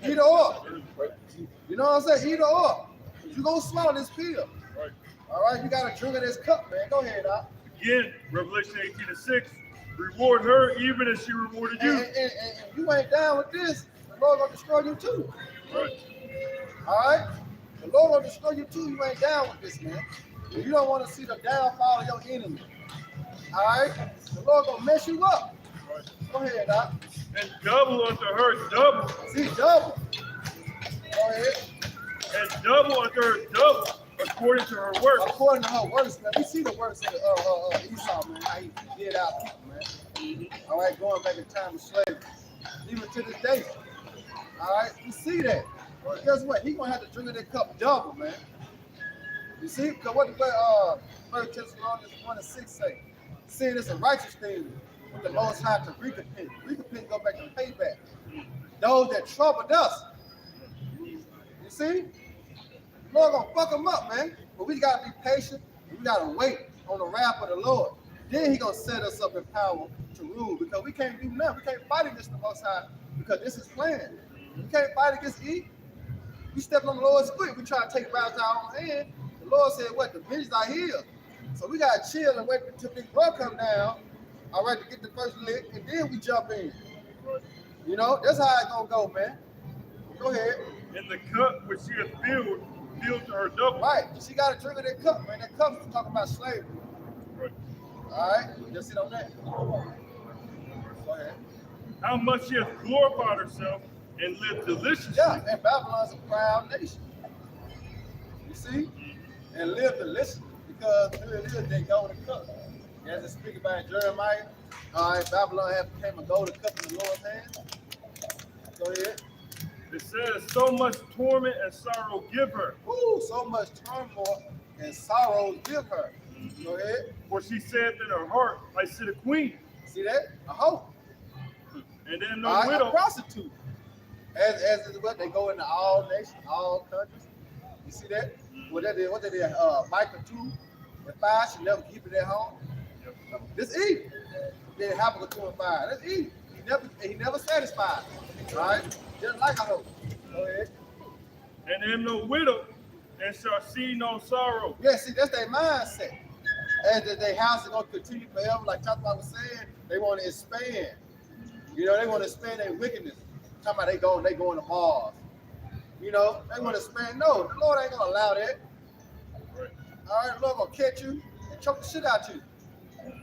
S6: Either or. You know what I'm saying? Either or. You gonna swallow this pill.
S4: Right.
S6: All right, you gotta drink of this cup, man. Go ahead, Doc.
S4: Again, Revelation 18:6. Reward her even as she rewarded you.
S6: And you ain't down with this, the Lord gonna destroy you too.
S4: Right.
S6: All right? The Lord gonna destroy you too. You ain't down with this, man. You don't want to see the downfall of your enemy. All right? The Lord gonna mess you up.
S4: Right.
S6: Go ahead, Doc.
S4: And double unto her double.
S6: See, double. Go ahead.
S4: And double unto her double according to her works.
S6: According to her works, man. We see the works of Esau, man. How he did our people, man. All right, going back in time of slavery. Even to this day. All right, we see that. But guess what? He gonna have to drink of that cup double, man. You see? Because what 1 Thessalonians 1:6 say? Sin is a righteous thing with the Most High to recompense. Recompense go back and pay back. Those that troubled us. You see? The Lord gonna fuck them up, man. But we gotta be patient and we gotta wait on the wrath of the Lord. Then he gonna set us up in power to rule because we can't do nothing. We can't fight against the Most High because this is planned. We can't fight against Eve. We stepping on the Lord's foot. We try to take rounds out on hand. The Lord said, what? The vengeance are here. So we got to chill and wait until Big Bro come down, all right, to get the first lick, and then we jump in. You know, that's how it's going to go, man. Go ahead.
S4: And the cup which she hath filled to her double.
S6: Right. She got to drink of that cup, man. That cup is talking about slavery.
S4: Right.
S6: All right? Just sit on that. Go ahead.
S4: How much she hath glorified herself and lived deliciously.
S6: Yeah, and Babylon's a proud nation. You see? And live deliciously because here it is, they golden cup. As it's speaking about in Jeremiah, all right, Babylon has became a golden cup in the Lord's hand. Go ahead.
S4: It says, so much torment and sorrow give her.
S6: Ooh, so much turmoil and sorrow give her. Go ahead.
S4: For she said that her heart might sit a queen.
S6: See that? A hoe.
S4: And then no
S6: All right,
S4: widow.
S6: a prostitute. As is what they go into all nations, all countries. You see that? What they did, Micah 2 and 5 should never keep it at home. This evil.
S1: then Habakkuk 2:5. That's easy. He never satisfied. All right? Just like I hope. Go ahead.
S4: And am no widow, and shall see no sorrow.
S1: Yeah, see, that's their mindset. And that their house is going to continue forever. Like Chopper was saying, they want to expand. You know, they want to expand their wickedness. Talking about they going to Mars. You know, they want to expand. No, the Lord ain't going to allow that.
S4: Right.
S1: All right, the Lord going to catch you and choke the shit out you.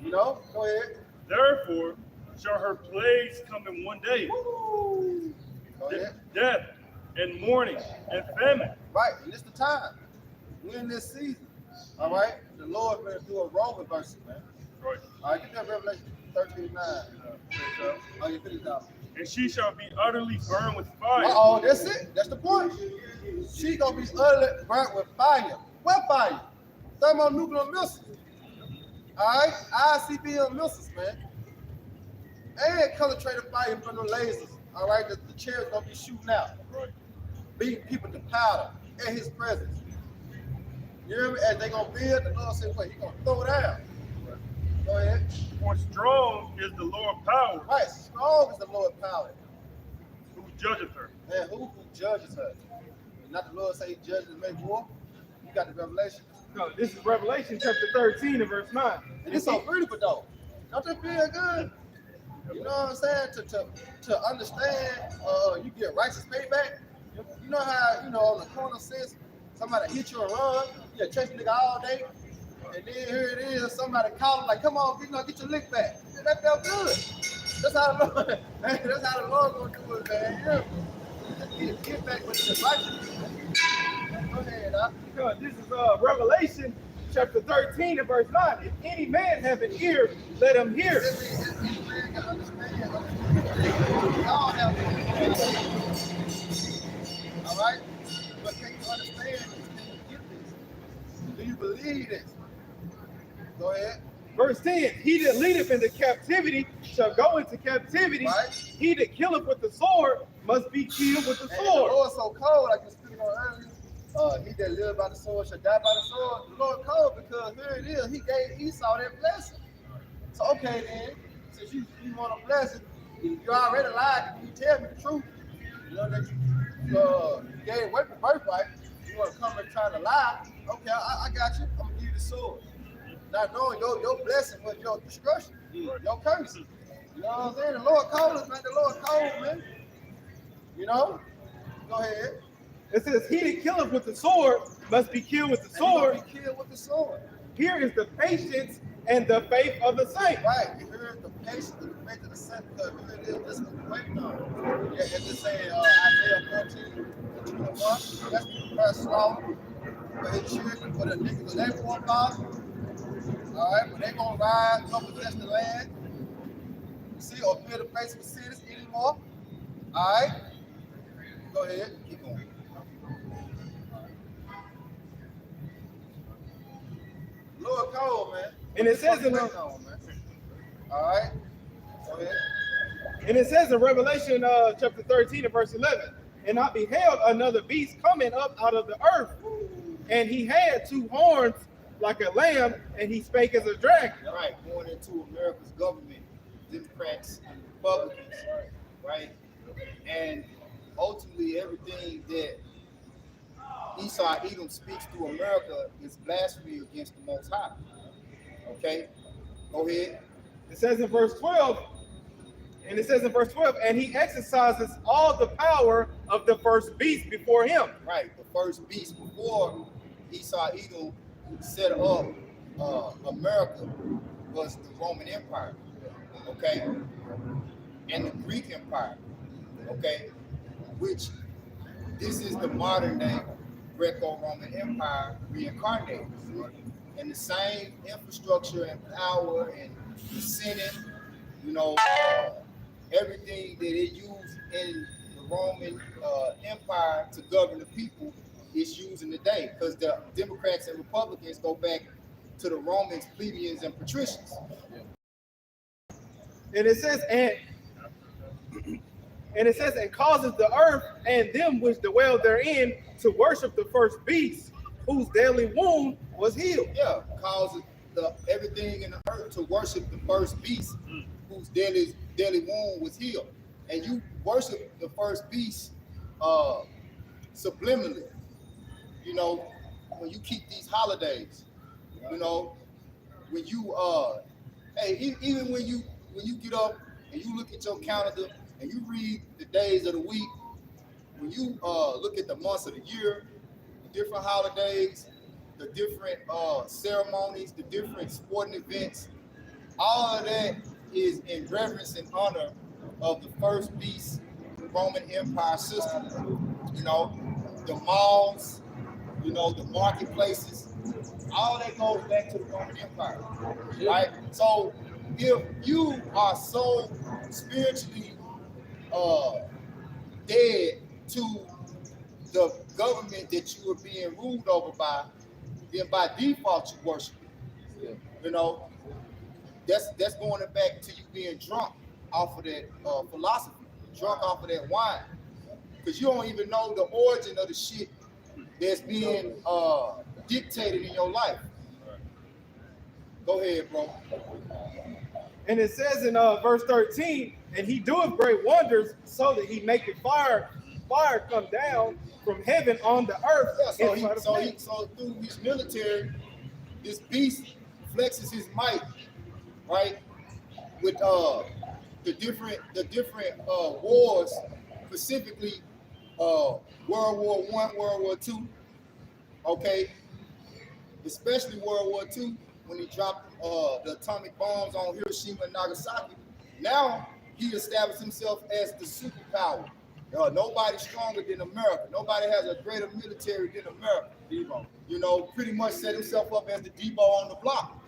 S1: You know, go ahead.
S4: Therefore shall her plagues come in one day.
S1: Woo. Go ahead.
S4: Death and mourning and famine.
S1: Right, and it's the time. We're in this season. All right? The Lord will do a Roman verse, man.
S4: Right.
S1: All right, get that Revelation 13:9. Oh, you finish out.
S4: And she shall be utterly burned with fire.
S1: Uh-oh, that's it. That's the point. She gonna be utterly burnt with fire. What fire? Thermonuclear missiles. All right? ICBM missiles, man. And concentrated fire from the lasers. All right? The chairs gonna be shooting out.
S4: Right.
S1: Beating people to powder in his presence. You hear me? As they gonna build, the Lord said, wait, he gonna throw down. Go ahead.
S4: For strong is the Lord power,
S1: Right, strong is the Lord power.
S4: who judgeth her.
S1: Man, who judges her? Not the Lord say he judges and make war. You got the revelation.
S3: No, this is Revelation chapter 13 and verse 9.
S1: And it's so beautiful though. Don't that feel good? You know what I'm saying? To understand you get righteous payback. You know how, you know, on the corner says somebody hit you and run, you chase a nigga all day, and then here it is, somebody calling like, come on, get your lick back. Man, that felt good. That's how the Lord, man, that's how the Lord gonna do it, man. Yeah. Get back with the righteous. Go ahead,
S3: Because this is Revelation chapter 13 and verse 9. If any man have an ear, let him hear.
S1: If man can understand. We all have an ear. All right? But can you understand this? Can you get this? Do you believe this? Go ahead.
S3: Verse 10, he that leadeth into captivity shall go into captivity.
S1: Right.
S3: He that killeth with the sword must be killed with the
S1: And the
S3: sword.
S1: Lord so cold, like you were speaking on earlier. He that live by the sword shall die by the sword. The Lord cold because here it is. He gave Esau that blessing. So okay then, since you want a blessing, you already lied. You tell me the truth. You know that you gave away the birthright. You want to come and try to lie? Okay, I got you. I'm gonna give you the sword. Not knowing your blessing was your destruction, your curse. You know what I'm saying? The Lord cold us, man. The Lord cold, man. You know? Go ahead.
S3: It says, he that killeth with the sword must be killed with the sword.
S1: And be killed with the sword.
S3: Here is the patience and the faith of the saint.
S1: Right. Here is the patience and the faith of the saint. Because here it is, this is what we're waiting on. Yeah, it's just saying Isaiah 14:21. That's the first slaughter for his children, for the niggas of everyone, Father. All right, but they're going to rise, come possess the land. You see, or fill the face of the cities anymore. All right? Go ahead. Keep going. Lord cold, man.
S3: And it says in
S1: All right? Go ahead.
S3: And it says in Revelation chapter 13 and verse 11, and I beheld another beast coming up out of the earth, and he had two horns like a lamb, and he spake as a dragon.
S1: All right, going into America's government, Democrats and Republicans, right? And ultimately everything that Esau Edom speaks to America is blasphemy against the Most High. Okay? Go ahead.
S3: It says in verse 12, and he exercises all the power of the first beast before him.
S1: Right, the first beast before Esau Edom set up America was the Roman Empire, okay? And the Greek Empire, okay? Which this is the modern day Greco-Roman Empire reincarnated. And the same infrastructure and power and the Senate, you know, everything that it used in the Roman Empire to govern the people is using today, because the Democrats and Republicans go back to the Romans, plebeians, and patricians.
S3: And it says, and causes the earth and them which dwell therein to worship the first beast, whose daily wound was healed.
S1: Yeah, causes everything in the earth to worship the first beast, whose deadly wound was healed. And you worship the first beast subliminally. You know, when you keep these holidays, you know, when you hey, even when you get up and you look at your calendar and you read the days of the week, when you look at the months of the year, the different holidays, the different ceremonies, the different sporting events, all of that is in reverence and honor of the first beast Roman Empire system. You know, the malls, you know, the marketplaces, all that goes back to the Roman Empire, right? So if you are so spiritually dead to the government that you are being ruled over by, then by default you worship it. You know, that's going back to you being drunk off of that philosophy, drunk off of that wine, because you don't even know the origin of the shit that's being dictated in your life. Go ahead, bro.
S3: And it says in verse 13, and he doeth great wonders so that he maketh fire come down from heaven on the earth.
S1: Yeah, so through his military, this beast flexes his might, right? With the different wars, specifically World War I, World War II, okay, especially World War II when he dropped the atomic bombs on Hiroshima and Nagasaki. Now he established himself as the superpower. Nobody's stronger than America. Nobody has a greater military than America. Debo. You know, pretty much set himself up as the Debo on the block.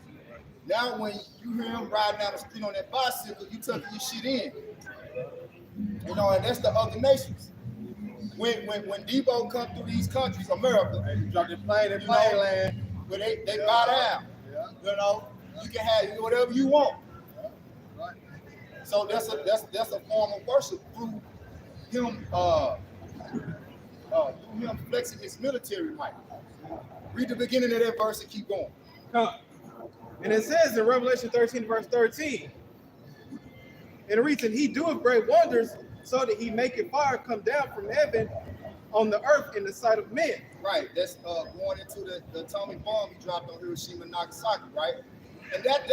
S1: Now when you hear him riding down the street on that bicycle, you tucking your shit in. You know, and that's the other nations. When Debo come through these countries, America,
S6: Hey, you drop the plane in plane land.
S1: where they bow down.
S6: Yeah.
S1: You know, you can have whatever you want.
S6: Right.
S1: So that's a form of worship through him flexing his military might. Read the beginning of that verse and keep going.
S3: And it says in Revelation 13, verse 13, and it reads, and he doeth great wonders so that he maketh fire come down from heaven on the earth in the sight of men.
S1: Right, that's going into the atomic bomb he dropped on Hiroshima and Nagasaki, right? And that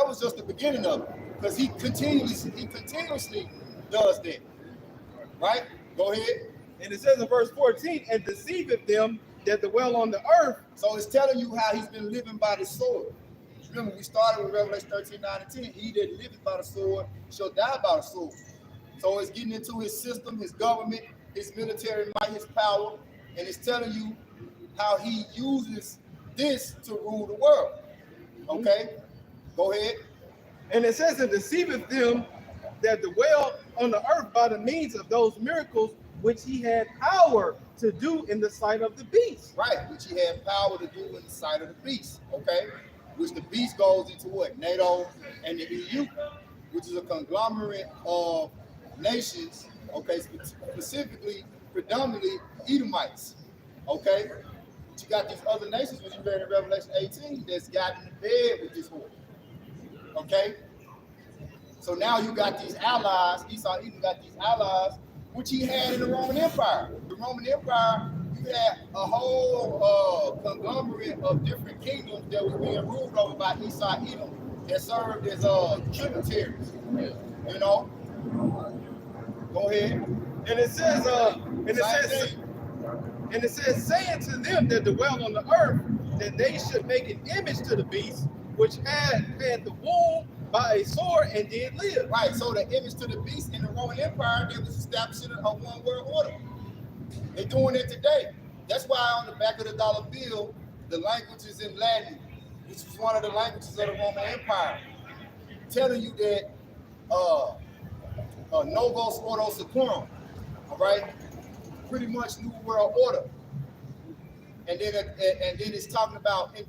S1: was just the beginning of it, because he continuously does that, right? Go ahead.
S3: And it says in verse 14, and deceiveth them that dwell on the earth.
S1: So it's telling you how he's been living by the sword. Remember, we started with Revelation 13, 9, and 10. He that liveth by the sword shall die by the sword. So it's getting into his system, his government, his military might, his power, and it's telling you how he uses this to rule the world. Okay? Go ahead.
S3: And it says, and deceiveth them that dwell on the earth by the means of those miracles which he had power to do in the sight of the beast.
S1: Right, which he had power to do in the sight of the beast. Okay? Which the beast goes into what? NATO and the EU, which is a conglomerate of nations, okay, specifically, predominantly Edomites, okay? But you got these other nations, which you read in Revelation 18, that's gotten in bed with this horse, okay? So now you got these allies, Esau Edom got these allies, which he had in the Roman Empire. The Roman Empire, you had a whole conglomerate of different kingdoms that was being ruled over by Esau Edom that served as tributaries, you know? Go ahead.
S3: And it says, saying to them that dwell on the earth, that they should make an image to the beast, which had the wound by a sword and did live.
S1: Right, so the image to the beast in the Roman Empire, they was establishing a one world order. They're doing it today. That's why on the back of the dollar bill, the language is in Latin, which is one of the languages of the Roman Empire, telling you that Novos Ordo Seclorum, all right? Pretty much New World Order. And then it's talking about in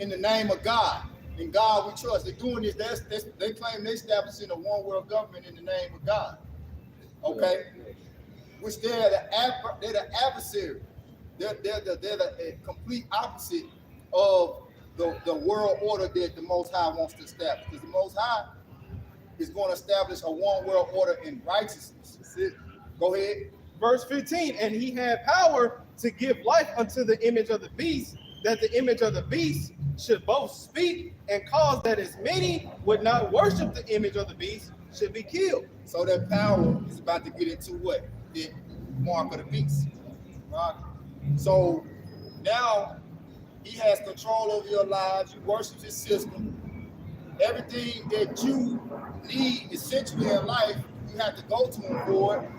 S1: the name of God. In God we trust. They're doing this. They claim they're establishing a one world government in the name of God. Okay? Which they're the adversary. They're the complete opposite of the world order that the Most High wants to establish. Because the Most High is going to establish a one world order in righteousness. That's it. Go ahead.
S3: Verse 15, and he had power to give life unto the image of the beast, that the image of the beast should both speak and cause that as many would not worship the image of the beast should be killed.
S1: So that power is about to get into what? The mark of the beast. Right? So now he has control over your lives. You worship his system. Everything that you need essentially in life, you have to go to him for it.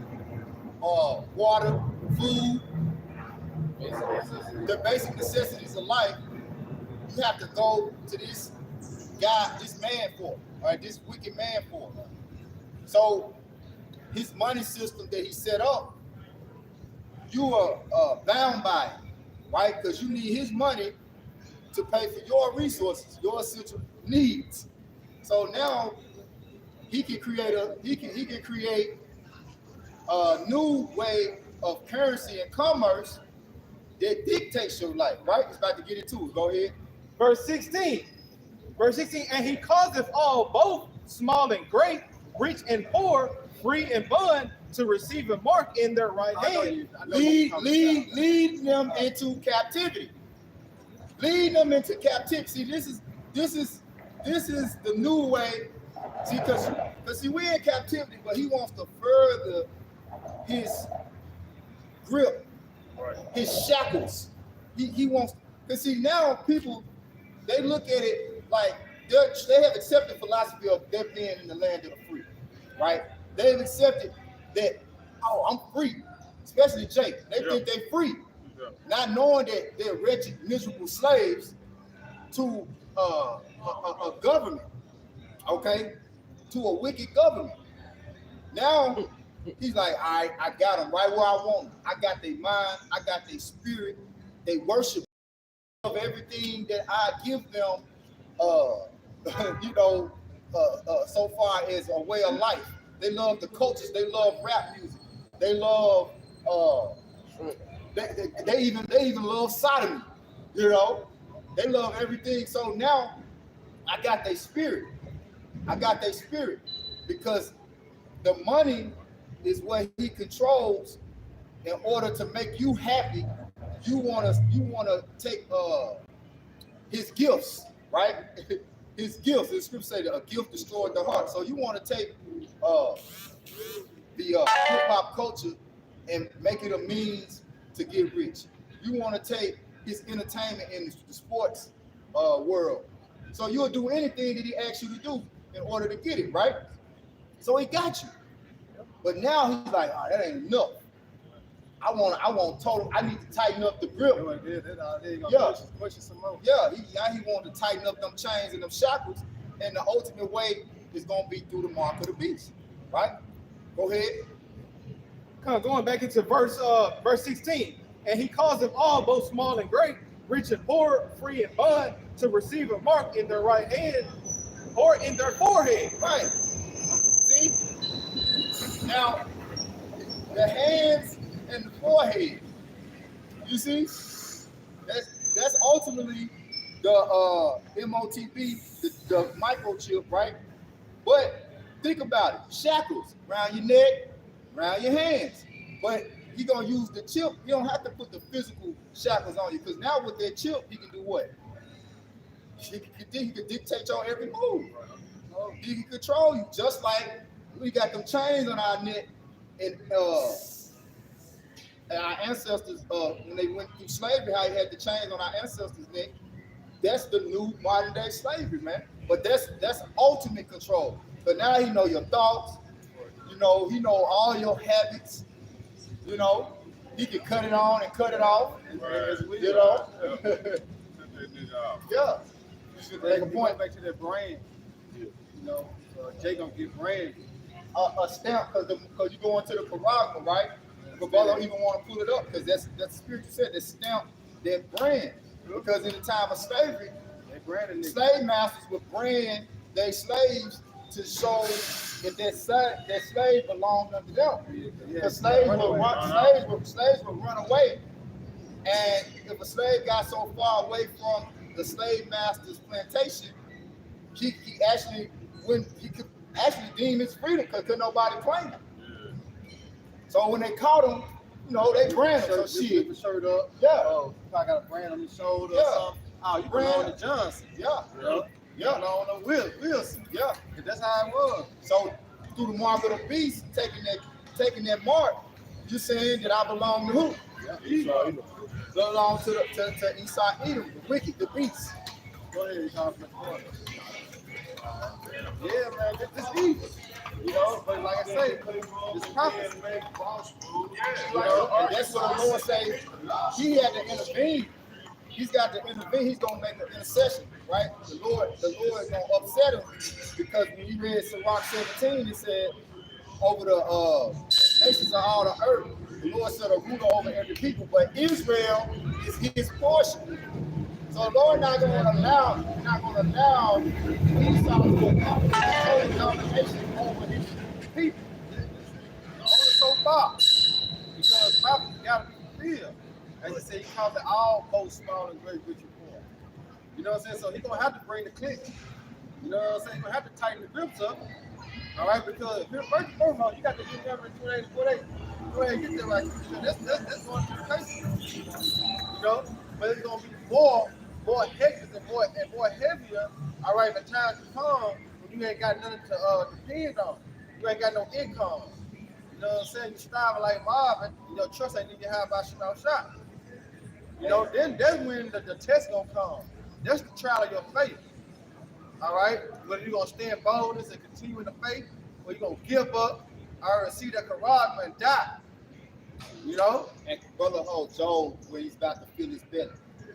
S1: Water, food, the basic necessities of life, you have to go to this guy, this man for, right? This wicked man for. So his money system that he set up, you are bound by it, right? Because you need his money to pay for your resources, your essential needs. So now he can create a new way of currency and commerce that dictates your life, right? It's about to get into it. Go ahead.
S3: Verse 16, and he causeth all, both small and great, rich and poor, free and bond, to receive a mark in their right hand.
S1: Lead them into captivity. Lead them into captivity. See, this is the new way. See, because we're in captivity, but he wants to further his grip, his shackles. He wants, because see, now people, they look at it like they have accepted philosophy of them being in the land of the free, right? They've accepted that, oh, I'm free, especially Jake. They think they're free, not knowing that they're wretched, miserable slaves to a government, okay? To a wicked government. Now, he's like, all right, I got them right where I want them. I got their mind, I got their spirit, they worship of everything that I give them, so far as a way of life. They love the cultures, they love rap music, they love, they even love sodomy, you know? They love everything. So now I got their spirit. Because the money is what he controls. In order to make you happy, you wanna take his gifts, right? His gifts. The scripture say that a gift destroyed the heart. So you want to take the hip hop culture and make it a means to get rich. You want to take his entertainment in the sports world. So you'll do anything that he asks you to do in order to get it, right? So he got you. But now he's like, oh, that ain't enough. I want total, I need to tighten up the grip.
S6: Push it some more.
S1: Yeah, he wanted to tighten up them chains and them shackles. And the ultimate way is going to be through the mark of the beast, right? Go ahead.
S3: Going back into verse 16, and he caused them all, both small and great, rich and poor, free and bond, to receive a mark in their right hand or in their forehead.
S1: Right. See? Now, the hands and the forehead. You see? That's ultimately the MOTB, the microchip, right? But think about it. Shackles around your neck, around your hands. But he gonna use the chip. You don't have to put the physical shackles on you, because now with that chip, he can do what? He can dictate your every move. He can control you, just like we got them chains on our neck, and our ancestors, when they went through slavery, how he had the chains on our ancestors' neck. That's the new modern day slavery, man. But that's ultimate control. But now he know your thoughts. He know all your habits. He can cut it on and cut it off. Yeah.
S6: Make a point back to that brand. Jay gonna get brand.
S1: A stamp, because you go into the Quran, right? But brother don't even want to pull it up, because that's spiritual said, that stamp, that brand. Because in the time of slavery, slave masters would brand their slaves to show that that slave belonged unto them. Because slaves would run away. And if a slave got so far away from the slave master's plantation, he actually when he could actually deem his freedom because nobody claimed him. So when they caught him, you know, they branded him. So shit.
S6: The shirt up.
S1: Yeah.
S6: Oh, I got a brand on his shoulder
S1: Yeah.
S6: or something. Oh, you belong to Johnson.
S1: Yeah.
S6: Yeah. Belong to Wilson.
S1: Yeah.
S6: That's how it was.
S1: So through the mark of the beast, taking that mark, you're saying that I belong to who?
S6: Yeah.
S1: Belong to Esau Edom, the wicked, the beast.
S6: Go ahead, you talk about yeah, man, this evil. You know, but like I say, it's prophecy.
S1: You know, and that's what the Lord say. He had to intervene. He's got to intervene. He's gonna make an intercession, right? The Lord is gonna upset him because when you read Sirach 17, it said, over the nations of all the earth, the Lord set a ruler over every people, but Israel is his portion. So the Lord not gonna allow Esau to accomplish his domination over his people.
S6: Only so far. Because prophecy gotta be fulfilled. As I said, he calls it all both small and great, rich and poor. You know what I'm saying? So he's gonna have to bring the click. You know what I'm saying? He's gonna have to tighten the grips up. All right, because first and foremost, you got to get them in 2 days, 4 days. Go ahead and get them right. That's going to be crazy. You know, but it's going to be more hectic and more heavier. All right, the time to come when you ain't got nothing to depend on. You ain't got no income. You know what I'm saying? You starving like Marvin. You know, trust ain't need to have about shot. You know, then that's when the test gonna come. That's the trial of your faith. All right, whether you're gonna stand boldness and continue in the faith, or you're gonna give up, or see that charagma and die. You know?
S1: And brother Job, when he's about to feel his belly.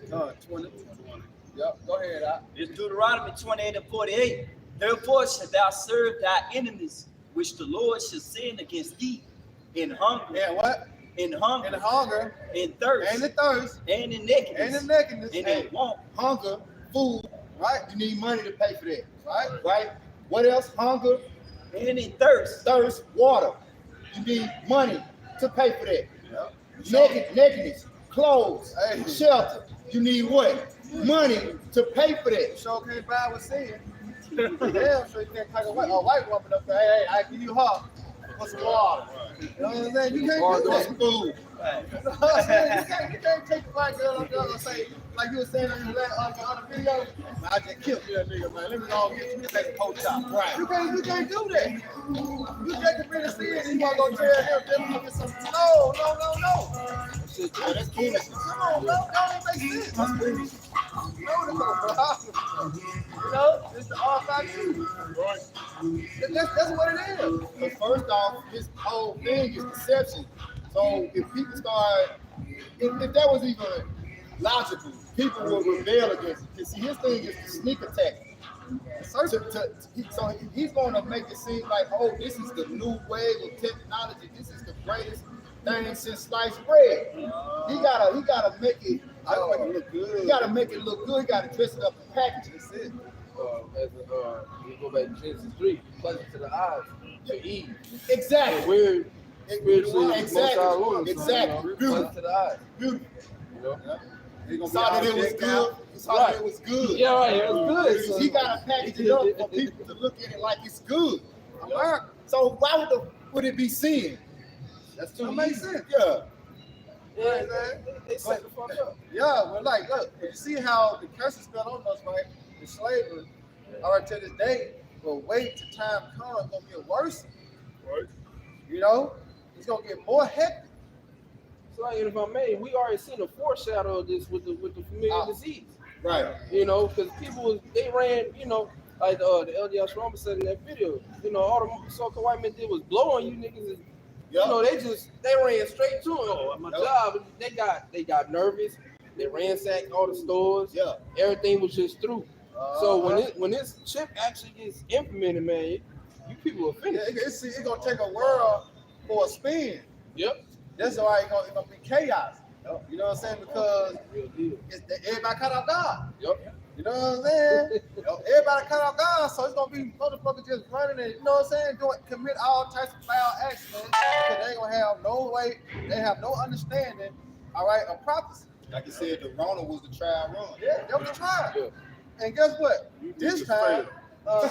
S6: 20. Yep, go ahead.
S7: It's Deuteronomy 28:48. Therefore shalt thou serve thy enemies, which the Lord shall send against thee, in hunger,
S6: And what?
S7: in hunger,
S6: And hunger,
S7: in thirst,
S6: and the thirst,
S7: and in nakedness,
S6: and the nakedness,
S7: and in want.
S1: Hunger, food,
S6: right?
S1: you need money to pay for that,
S6: Right?
S1: right? What else? Hunger,
S7: And in thirst.
S1: thirst, water. You need money to pay for that.
S6: Yep.
S1: Nakedness, clothes,
S6: Hey.
S1: shelter. You need what? Money to pay for that.
S6: Sure can't buy with sin. Damn sure you can't take a white woman up there. Hey, I give you her. What's the water? You know what I'm saying? You can't do that.
S1: Food.
S6: You know what I'm saying? You can't take the black girl up there and say, like you were saying on your other video, I just killed that nigga, man. Let me go and get you back to poach chop. Right. You can't do that. You can't commit a sin and you want to go tell him, then we get some. No.
S1: That's foolish.
S6: Come on, bro. That don't make sense. That's foolish. You know, it's the all about you.
S1: Right.
S6: That's what it is.
S1: But first off, this whole thing is deception. So if people start, if that was even logical, people would rebel against it. Because see, his thing is to sneak attack. So he's going to make it seem like, oh, this is the new wave of technology. This is the greatest thing since sliced bread. He gotta make it.
S6: Make it look good.
S1: He gotta make it look good. He gotta dress it up and package it. That's it.
S2: You go back to Genesis 3, pleasant to the eyes, to eat.
S1: Exactly.
S2: And we're spiritually
S1: Exactly.
S2: Beautiful.
S1: Beautiful.
S2: To the eyes.
S1: Beautiful.
S2: You know?
S1: He saw that it was good. He saw that it was good.
S2: Yeah, right. It was good. So
S1: He gotta package it up for people to look at it like it's good. So why would it be sin?
S6: That's too makes sense.
S1: Yeah.
S2: Yeah, they set the fuck up.
S6: Yeah, well, like, look, you see how the curses fell on us, right? The slavery, all right, to this day, but wait till time comes, it's gonna get worse.
S4: Right.
S6: You know, it's gonna get more hectic.
S2: So, like, if I may, we already seen a foreshadow of this with the familiar disease.
S1: Right.
S2: You know, because they ran, you know, like the LDS Roma said in that video, you know, all the so-called white men did was blow on you niggas. And, you know, they ran straight to it. Oh, my job. They got nervous. They ransacked all the stores.
S1: Yeah.
S2: Everything was just through. So when this chip actually gets implemented, man, you people are finished.
S6: It's gonna take a world for a spin.
S2: Yep.
S6: That's why it's gonna be chaos. You know what I'm saying? Because
S2: Real deal.
S6: everybody cut off God.
S2: Yep.
S6: You know what I'm saying? Everybody cut off God, so it's gonna be motherfuckers just running and, you know what I'm saying, commit all types of foul acts, man. Because they ain't gonna have no way, they have no understanding, all right, of prophecy.
S1: Like you said, the Rona was the trial run.
S6: Yeah, that was a trial.
S2: Yeah.
S6: And guess what? This time, yeah,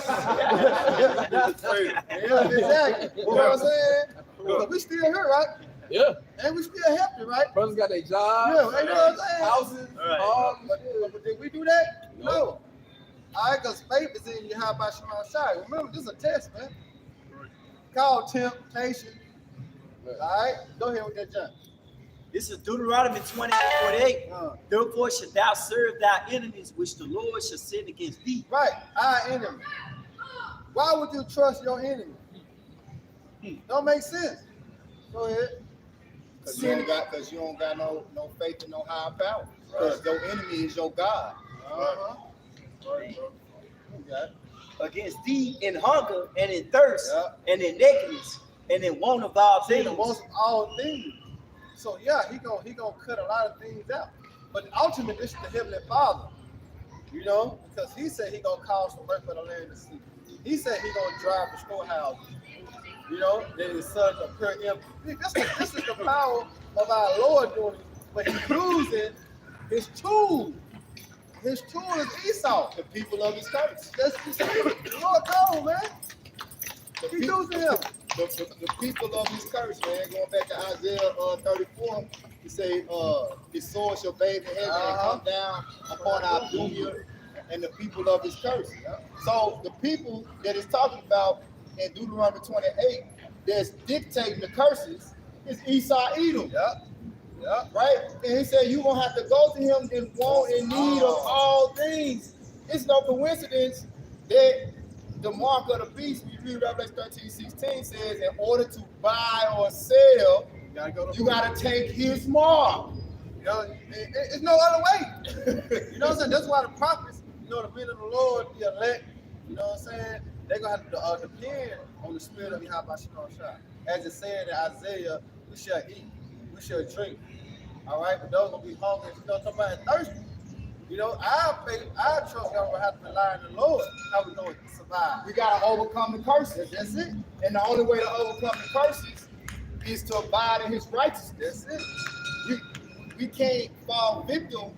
S6: exactly. You know what I'm saying? But we still here, right?
S2: Yeah.
S6: And we still healthy, right?
S2: Brothers got their jobs,
S6: Yeah, you know what I'm saying?
S2: houses,
S5: Right.
S2: all
S6: But did we do that? No. All right, because faith is in you. How about Shema Shai? Remember, this is a test, man. Called temptation. All right, go ahead with that, John.
S7: This is Deuteronomy 20:48. Therefore shalt thou serve thy enemies, which the Lord shall send against thee.
S6: Right, our enemy. Why would you trust your enemy? Don't make sense. Go ahead.
S1: Because you don't got no faith in no higher power. Because your enemy is your God.
S6: Uh-huh.
S4: Right, bro.
S6: You got it.
S7: Against thee in hunger and in thirst
S6: Yeah.
S7: and in nakedness and in want of all
S6: See,
S7: things.
S6: the most of all things. So yeah, he gonna cut a lot of things out. But ultimately, this is the Heavenly Father. You know, because he said he gonna cause some work for the land to see. He said he gonna drive the storehouses. You know, that his son to appear empty. This is the power of our Lord doing it, but he's using his tool. His tool is Esau,
S1: The people of his curse.
S6: that's the Lord told, man. He's using him.
S1: The people of his curse, man. Going back to Isaiah 34, he say, his sword shall bathe in heaven and come down upon our Dunya and the people of his curse. So the people that is talking about in Deuteronomy 28 that's dictating the curses is Esau Edom.
S6: Yeah.
S1: Right? And he said, you're going to have to go to him in want and need of all things. It's no coincidence that the mark of the beast, we read Revelation 13:16, says, in order to buy or sell, you got to take his mark.
S6: You know, it's no other way. You know what I'm saying? That's why the prophets, you know, the men of the Lord, the elect, you know what I'm saying? They're going to have to depend on the spirit of Yahweh Shai. As it said in Isaiah, we shall eat, we shall drink. All right? But those going to be hungry, you know, talking about thirsty. You know, our faith, our trust, God will have to rely on the Lord. How we going to survive?
S1: We got to overcome the curses.
S6: That's it.
S1: And the only way to overcome the curses is to abide in his righteousness.
S6: That's it.
S1: We can't fall victim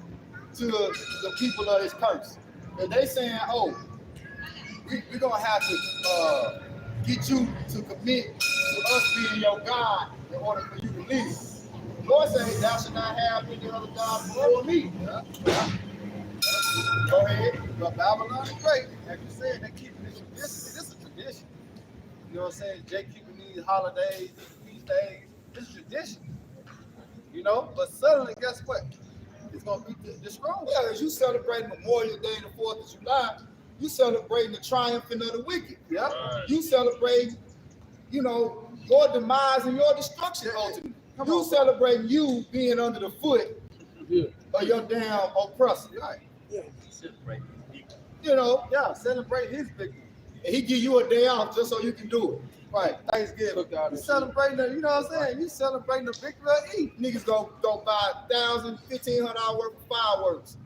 S1: to the people of his curse. If they saying, oh, we're going to have to get you to commit to us being your God in order for you to live. The Lord says, thou shalt not have any other God before me. Go ahead.
S6: But Babylon is great. Like you said, they keep this tradition. This is a tradition. You know what I'm saying? Jake keeping these holidays, these feast days. This is tradition. You know? But suddenly, guess what? It's going to be destroyed.
S1: Yeah, as you celebrating Memorial Day and the 4th of July, you celebrating the triumphing of the wicked.
S6: Yeah.
S4: Right.
S1: You celebrating, you know, your demise and your destruction ultimately.
S6: Come
S1: You
S6: on.
S1: celebrating you being under the foot
S2: Yeah.
S1: of your damn oppressor.
S6: Right.
S1: You know,
S6: Yeah. Celebrate his victory.
S1: and he give you a day off just so you can do it.
S6: Right. Thanksgiving.
S2: Cook out
S6: You
S2: and
S6: celebrating the, you know what I'm saying? You celebrating the victory of E.
S1: Niggas go buy $1,000, $1,500 worth of fireworks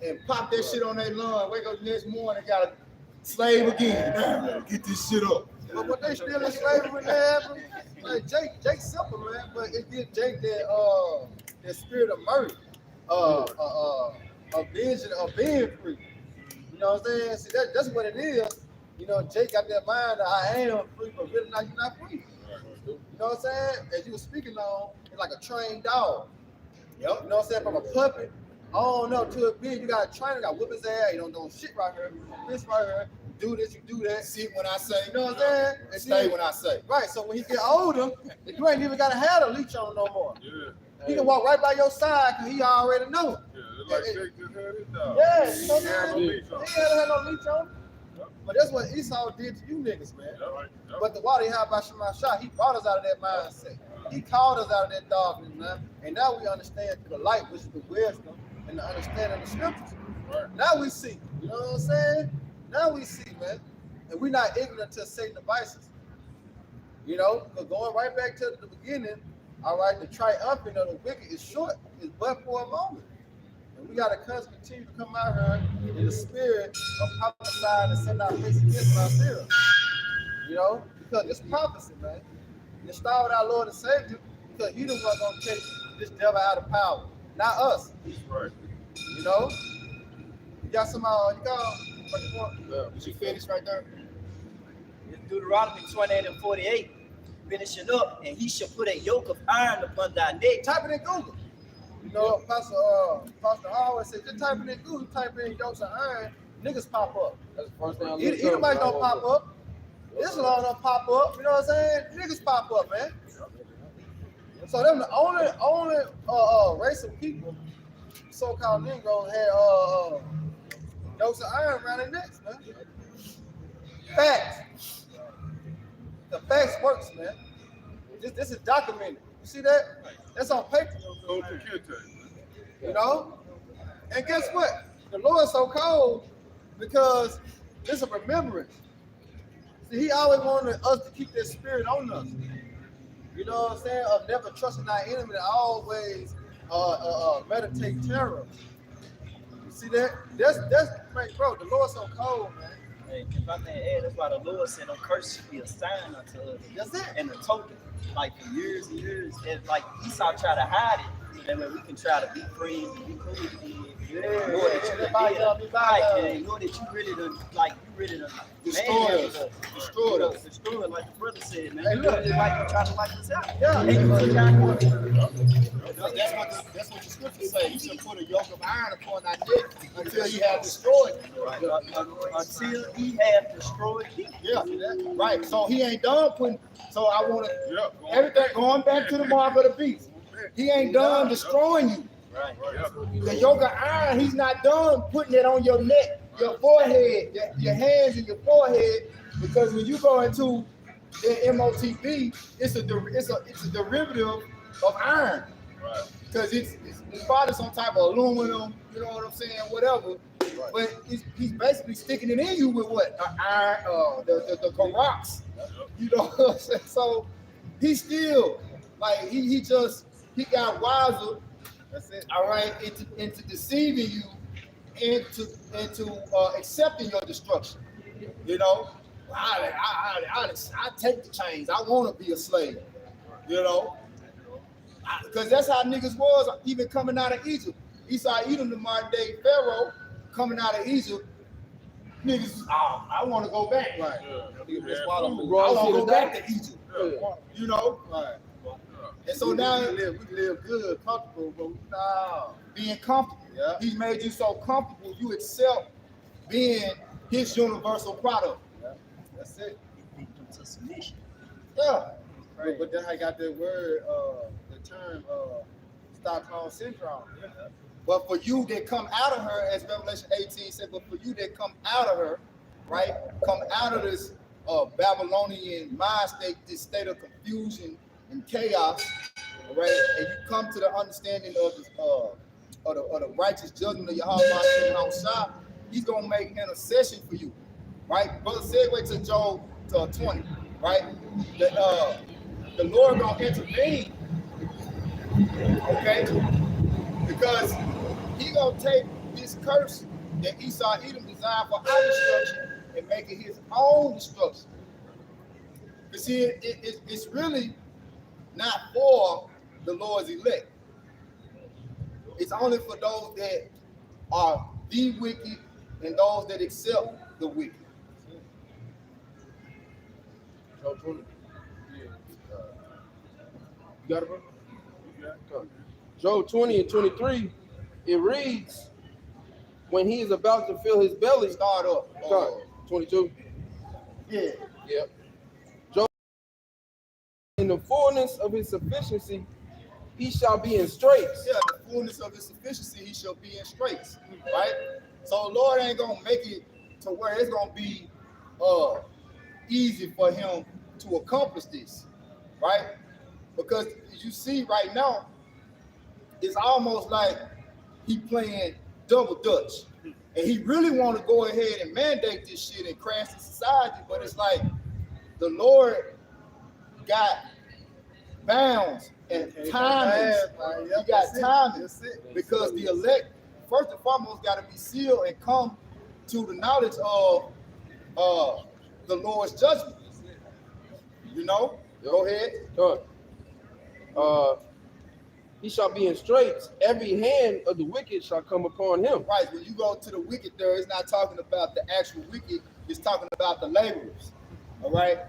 S1: and pop that shit on their lawn. Wake up the next morning, gotta slave again. Get this shit up.
S6: But what they still in slavery there, like Jake's simple, man. But it gives Jake that spirit of murder, of vision, of being free. You know what I'm saying? See, that's what it is. You know, Jake got that mind that I am free, but really not, you're not free. You know what I'm saying? As you were speaking on, it's like a trained dog. Yep. You know what I'm saying? From a puppet, oh no, to a big, you got a trainer, got whip his ass, you don't do shit right here, this right here, do this, you do that.
S1: Sit when I say,
S6: You know what I'm saying?
S1: and stay when I say.
S6: Right, so when he get older, you ain't even gotta have a leash on no more.
S4: Yeah.
S6: He can walk right by your side because he already know.
S4: Yeah. It's like Jake just had his dog.
S6: Yeah, you know what
S4: He had
S6: I'm
S4: no
S6: saying?
S4: leash on.
S6: He ain't had no leash on. But that's what Esau did to you niggas, man.
S4: Yeah, right. Yeah.
S6: But the water he had by Shema Shah, he brought us out of that mindset. He called us out of that darkness, man. And now we understand through the light, which is the wisdom and the understanding of the scriptures.
S4: Right.
S6: Now we see. You know what I'm saying? Now we see, man. And we're not ignorant to Satan's devices. You know, but going right back to the beginning, all right, the triumphant of the wicked is short. It's but for a moment. And we got to continue to come out here in the spirit of prophesying and setting our face against our spirit. You know, because it's prophecy, man. And it started with our Lord and Savior because he the one going to take this devil out of power. not us.
S4: Right.
S6: You know, you got some. You got. Did you finish right there?
S7: In Deuteronomy 28:48, finishing up, and he shall put a yoke of iron upon thy neck.
S6: Type it in Google. You know, Pastor always said, just type it in Google, type in yokes of iron, niggas pop up.
S2: That's the first thing I looked
S6: Anybody
S2: up.
S6: don't pop up. Islam don't pop up. You know what I'm saying? Niggas pop up, man. So them the only race of people, so-called Negroes, had yokes of iron around their necks, man. Facts. The facts works, man. This is documented. You see that? That's on paper. You know? And guess what? The Lord's so cold because it's a remembrance. See, he always wanted us to keep that spirit on us. You know what I'm saying? Of never trusting our enemy, to always meditate terror. You see that? That's man, bro. The Lord's so cold, man.
S7: Hey, if I may add, that's why the Lord said, "No curse should be a sign unto us."
S6: That's it.
S7: And a token, like for years and years, and like Esau tried to hide it, so that way we can try to be friends and be cool again. Know that you really done, like you really done
S6: Destroyed us.
S7: Destroyed us. Destroyed, like the brother said, man.
S6: Hey,
S7: You
S6: look.
S7: really like you trying to wipe us out.
S6: Yeah.
S7: And you took out
S6: That's what the scriptures say. You should put a yoke of iron upon thy neck until he have destroyed you.
S7: until he had destroyed thee.
S6: Yeah, right. So he ain't done putting. So I want to everything going back to the mark of the beast. He ain't done destroying you.
S7: Right.
S6: The yoke of iron, he's not done putting it on your neck, your forehead, your hands and your forehead. Because when you go into the MOTB, it's a derivative of iron. Because it's probably some type of aluminum, you know what I'm saying, whatever. But he's basically sticking it in you with what? Iron, the rocks. You know what I'm saying? So he still, like, he got wiser. That's it. All right, into deceiving you, into accepting your destruction. You know, I take the chains. I want to be a slave. You know, because that's how niggas was even coming out of Egypt. Esau, Edom, the modern day Pharaoh, coming out of Egypt. Niggas, I want to go back. Right. I want to go back to Egypt. You know. Right. And so now we live good, comfortable, but being comfortable. Yeah. He's made you so comfortable, you accept being his universal product. Yeah. That's it.
S7: To submission.
S6: Yeah. Right. But then I got that word, the term Stockholm syndrome. Yeah. But for you that come out of her, as Revelation 18 said, but for you that come out of her, right, come out of this Babylonian mind state, this state of confusion and chaos, right? And you come to the understanding of the righteous judgment of Yahweh, he's gonna make intercession for you, right? Brother, segue to Job 20, right? The Lord gonna intervene, okay? Because he gonna take this curse that Esau Edom designed for our destruction and make it his own destruction. You see, it's really not for the Lord's elect. It's only for those that are the wicked and those that accept the wicked.
S2: You got it, bro? Job 20 and 23, it reads, when he is about to fill his belly,
S6: Start up.
S2: 22.
S6: Yeah.
S2: Yep. Job, in the fullness of his sufficiency, he shall be in straits.
S6: Yeah, the fullness of his sufficiency, he shall be in straits. Right? So the Lord ain't gonna make it to where it's gonna be easy for him to accomplish this, right? Because as you see right now, it's almost like he playing double dutch. And he really want to go ahead and mandate this shit and crash the society, but it's like the Lord got bounds and timings. He got timings because the elect, first and foremost, got to be sealed and come to the knowledge of the Lord's judgment. You know? Go ahead.
S2: he shall be in straits. Every hand of the wicked shall come upon him.
S1: Right, when you go to the wicked there, it's not talking about the actual wicked, it's talking about the laborers. All right?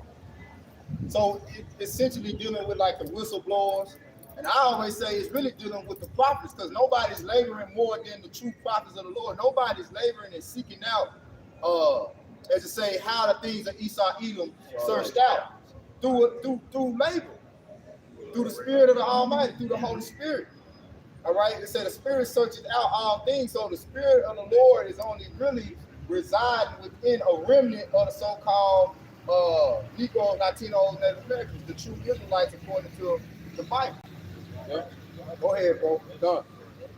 S1: So it's essentially dealing with like the whistleblowers. And I always say it's really dealing with the prophets, because nobody's laboring more than the true prophets of the Lord. Nobody's laboring and seeking out, as to say, how the things of Esau Edom searched out through labor, through the Spirit of the Almighty, through the Holy Spirit. All right, it said the Spirit searches out all things. So the Spirit of the Lord is only really residing within a remnant of the so-called Negroes, Latinos, Native Americans, the true Israelites according to the Bible.
S2: Yeah.
S1: Go ahead, bro.
S2: Done.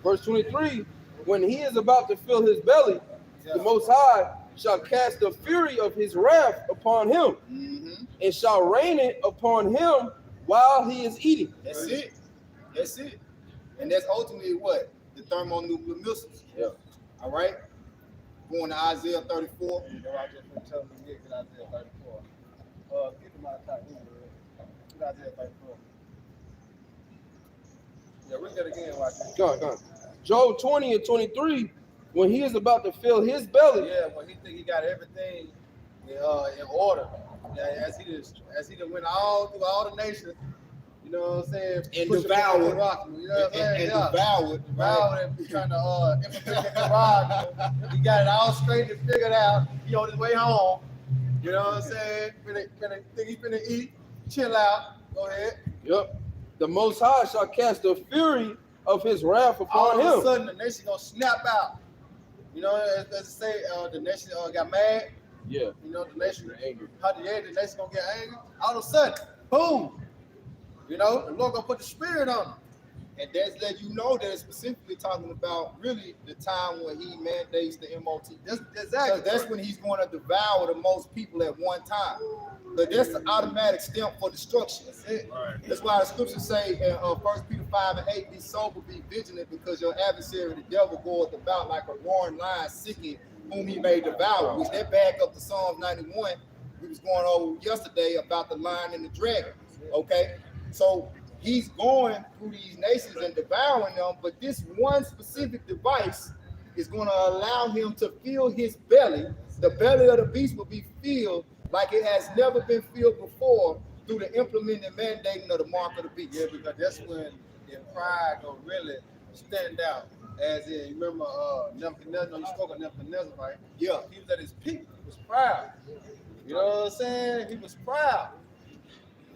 S2: Verse 23, when he is about to fill his belly, the Most High shall cast the fury of his wrath upon him, and shall rain it upon him while he is eating.
S1: That's it. That's it. And that's ultimately what? The thermonuclear missiles.
S2: Yeah.
S1: All right? Going to Isaiah 34.
S6: You know, I just been telling them get Isaiah 34. Get them out of time. Get Isaiah 34. Yeah, read that again. Watch it.
S2: Go on. Job 20 and 23, when he is about to fill his belly.
S6: Yeah, when he think he got everything in order. Yeah, as he done went all through all the nations, you know what I'm saying?
S1: And
S6: Push
S1: devoured.
S6: it rock, you know what I'm saying?
S1: And devoured.
S6: And trying to infiltrate the garage. He got it all straight and figured out. He on his way home. You know what I'm saying? Think he finna eat, chill out. Go ahead.
S2: Yep. The Most High shall cast the fury of his wrath upon
S6: All of a
S2: him.
S6: sudden, the nation gonna snap out. You know, as say, the nation got mad.
S2: Yeah.
S6: You know, the nation
S2: Angry.
S6: the nation gonna get angry. All of a sudden, boom. You know, the Lord gonna put the Spirit on them.
S1: And that's let you know that it's specifically talking about really the time when he mandates the MOT.
S6: That's exactly.
S1: That's when he's going to devour the most people at one time. But that's the automatic stamp for destruction.
S6: That's it.
S4: Right.
S1: That's why the scriptures say in 1 Peter 5 and 8, be sober, be vigilant, because your adversary, the devil, goeth about like a roaring lion, seeking whom he may devour. Which that back up to Psalms 91. We was going over yesterday about the lion and the dragon. Okay? So he's going through these nations and devouring them, but this one specific device is going to allow him to fill his belly. The belly of the beast will be filled like it has never been filled before through the implementing and mandating of the mark of the beast.
S6: Yeah, because that's when your pride gonna really stand out. As in, you remember Nebuchadnezzar, you spoke of Nebuchadnezzar, right?
S1: Yeah.
S6: He was at his peak, he was proud. You know what I'm saying? He was proud.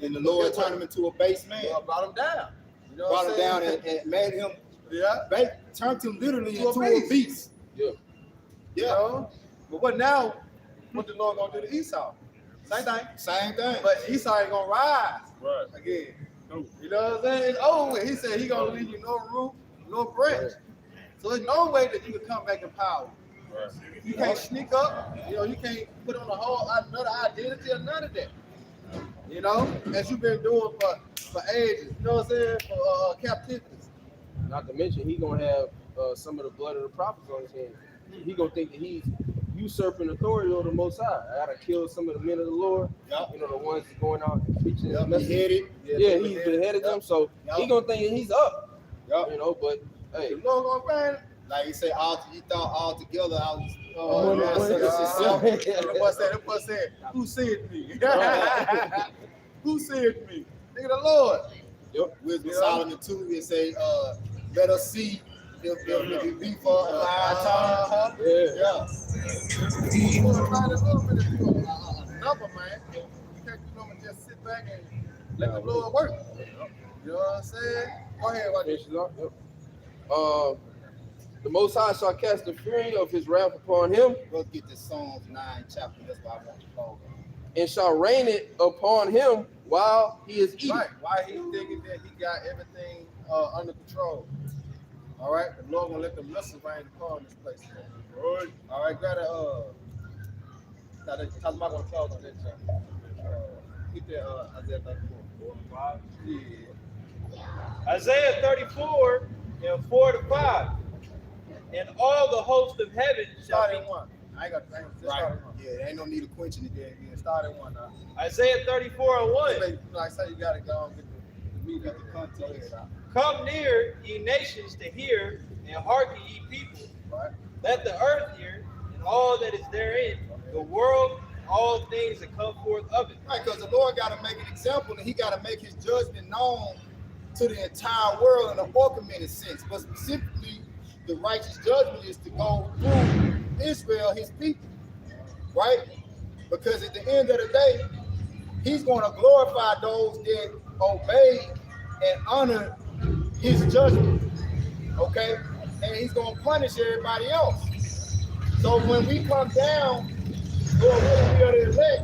S1: And the Lord turned him into a base man.
S6: Brought him down. You know
S1: Brought
S6: what
S1: him
S6: I'm
S1: down
S6: saying?
S1: and made him,
S6: Yeah.
S1: turned him literally
S6: To a
S1: into a
S6: beast.
S1: beast.
S2: Yeah.
S6: You know? But what now? What the Lord gonna do to Esau? Same thing.
S1: Same thing.
S6: But Esau ain't gonna rise
S4: Right.
S6: again.
S4: No.
S6: You know what I'm saying? It's over with. He said he gonna leave you no root, no branch. So there's no way that you can come back in power.
S4: Right.
S6: You can't sneak up. You know, you can't put on a whole another identity or none of that. You know, as you've been doing for ages. You know what I'm saying? For captivities.
S2: Not to mention, he gonna have some of the blood of the prophets on his hands. He gonna think that he's usurping authority over the Most High. I gotta kill some of the men of the Lord.
S1: Yep.
S2: You know, the ones that's going out and preaching.
S1: Yep,
S2: the message.
S1: beheaded.
S2: Yeah, he's beheaded them, so he gonna think that he's up.
S1: Yep.
S2: You know, but hey,
S6: The Lord gonna find it.
S1: Like he said, he thought all together I was
S6: The boy said, who said me? Who said me? Nigga, the Lord.
S1: Wisdom of Solomon 2, it say, let us see if it be for our time.
S2: yeah.
S6: You want to find a little bit of number, man. You can't just sit back and let the Lord work. You know what I'm saying? Go ahead, watch this.
S2: Finishes up. Yep. The Most High shall cast the fury of his wrath upon him,
S1: Let's get this Psalms 9 chapter. That's why I want to call it.
S2: and shall rain it upon him while he is eating.
S6: Right. Why he thinking that he got everything under control. All right. The Lord gonna let the missiles rain upon this place.
S4: Right.
S6: All right. Grab that. I'm not gonna close on that chapter. Keep that Isaiah 34.
S5: 5.
S6: Yeah.
S5: Isaiah 34 and 4 to 5. And all the host of heaven shall
S6: Start
S5: be.
S6: at 1. I ain't got to just
S1: Right.
S6: start at 1.
S1: Yeah, there ain't no need of quenching it.
S6: Yeah. Start at 1 now.
S5: Isaiah 34 and 1.
S6: Like I say, you gotta go and get Read the context.
S5: Come near, ye nations, to hear, and hearken, ye people.
S6: Right.
S5: Let the earth hear, and all that is therein, the world, all things that come forth of it.
S1: Right, because the Lord got to make an example, and he got to make his judgment known to the entire world in an augmented sense. But specifically, the righteous judgment is to go through Israel, his people, right? Because at the end of the day, he's going to glorify those that obey and honor his judgment, okay? And he's going to punish everybody else. So when we come down, Lord, whether we are the elect,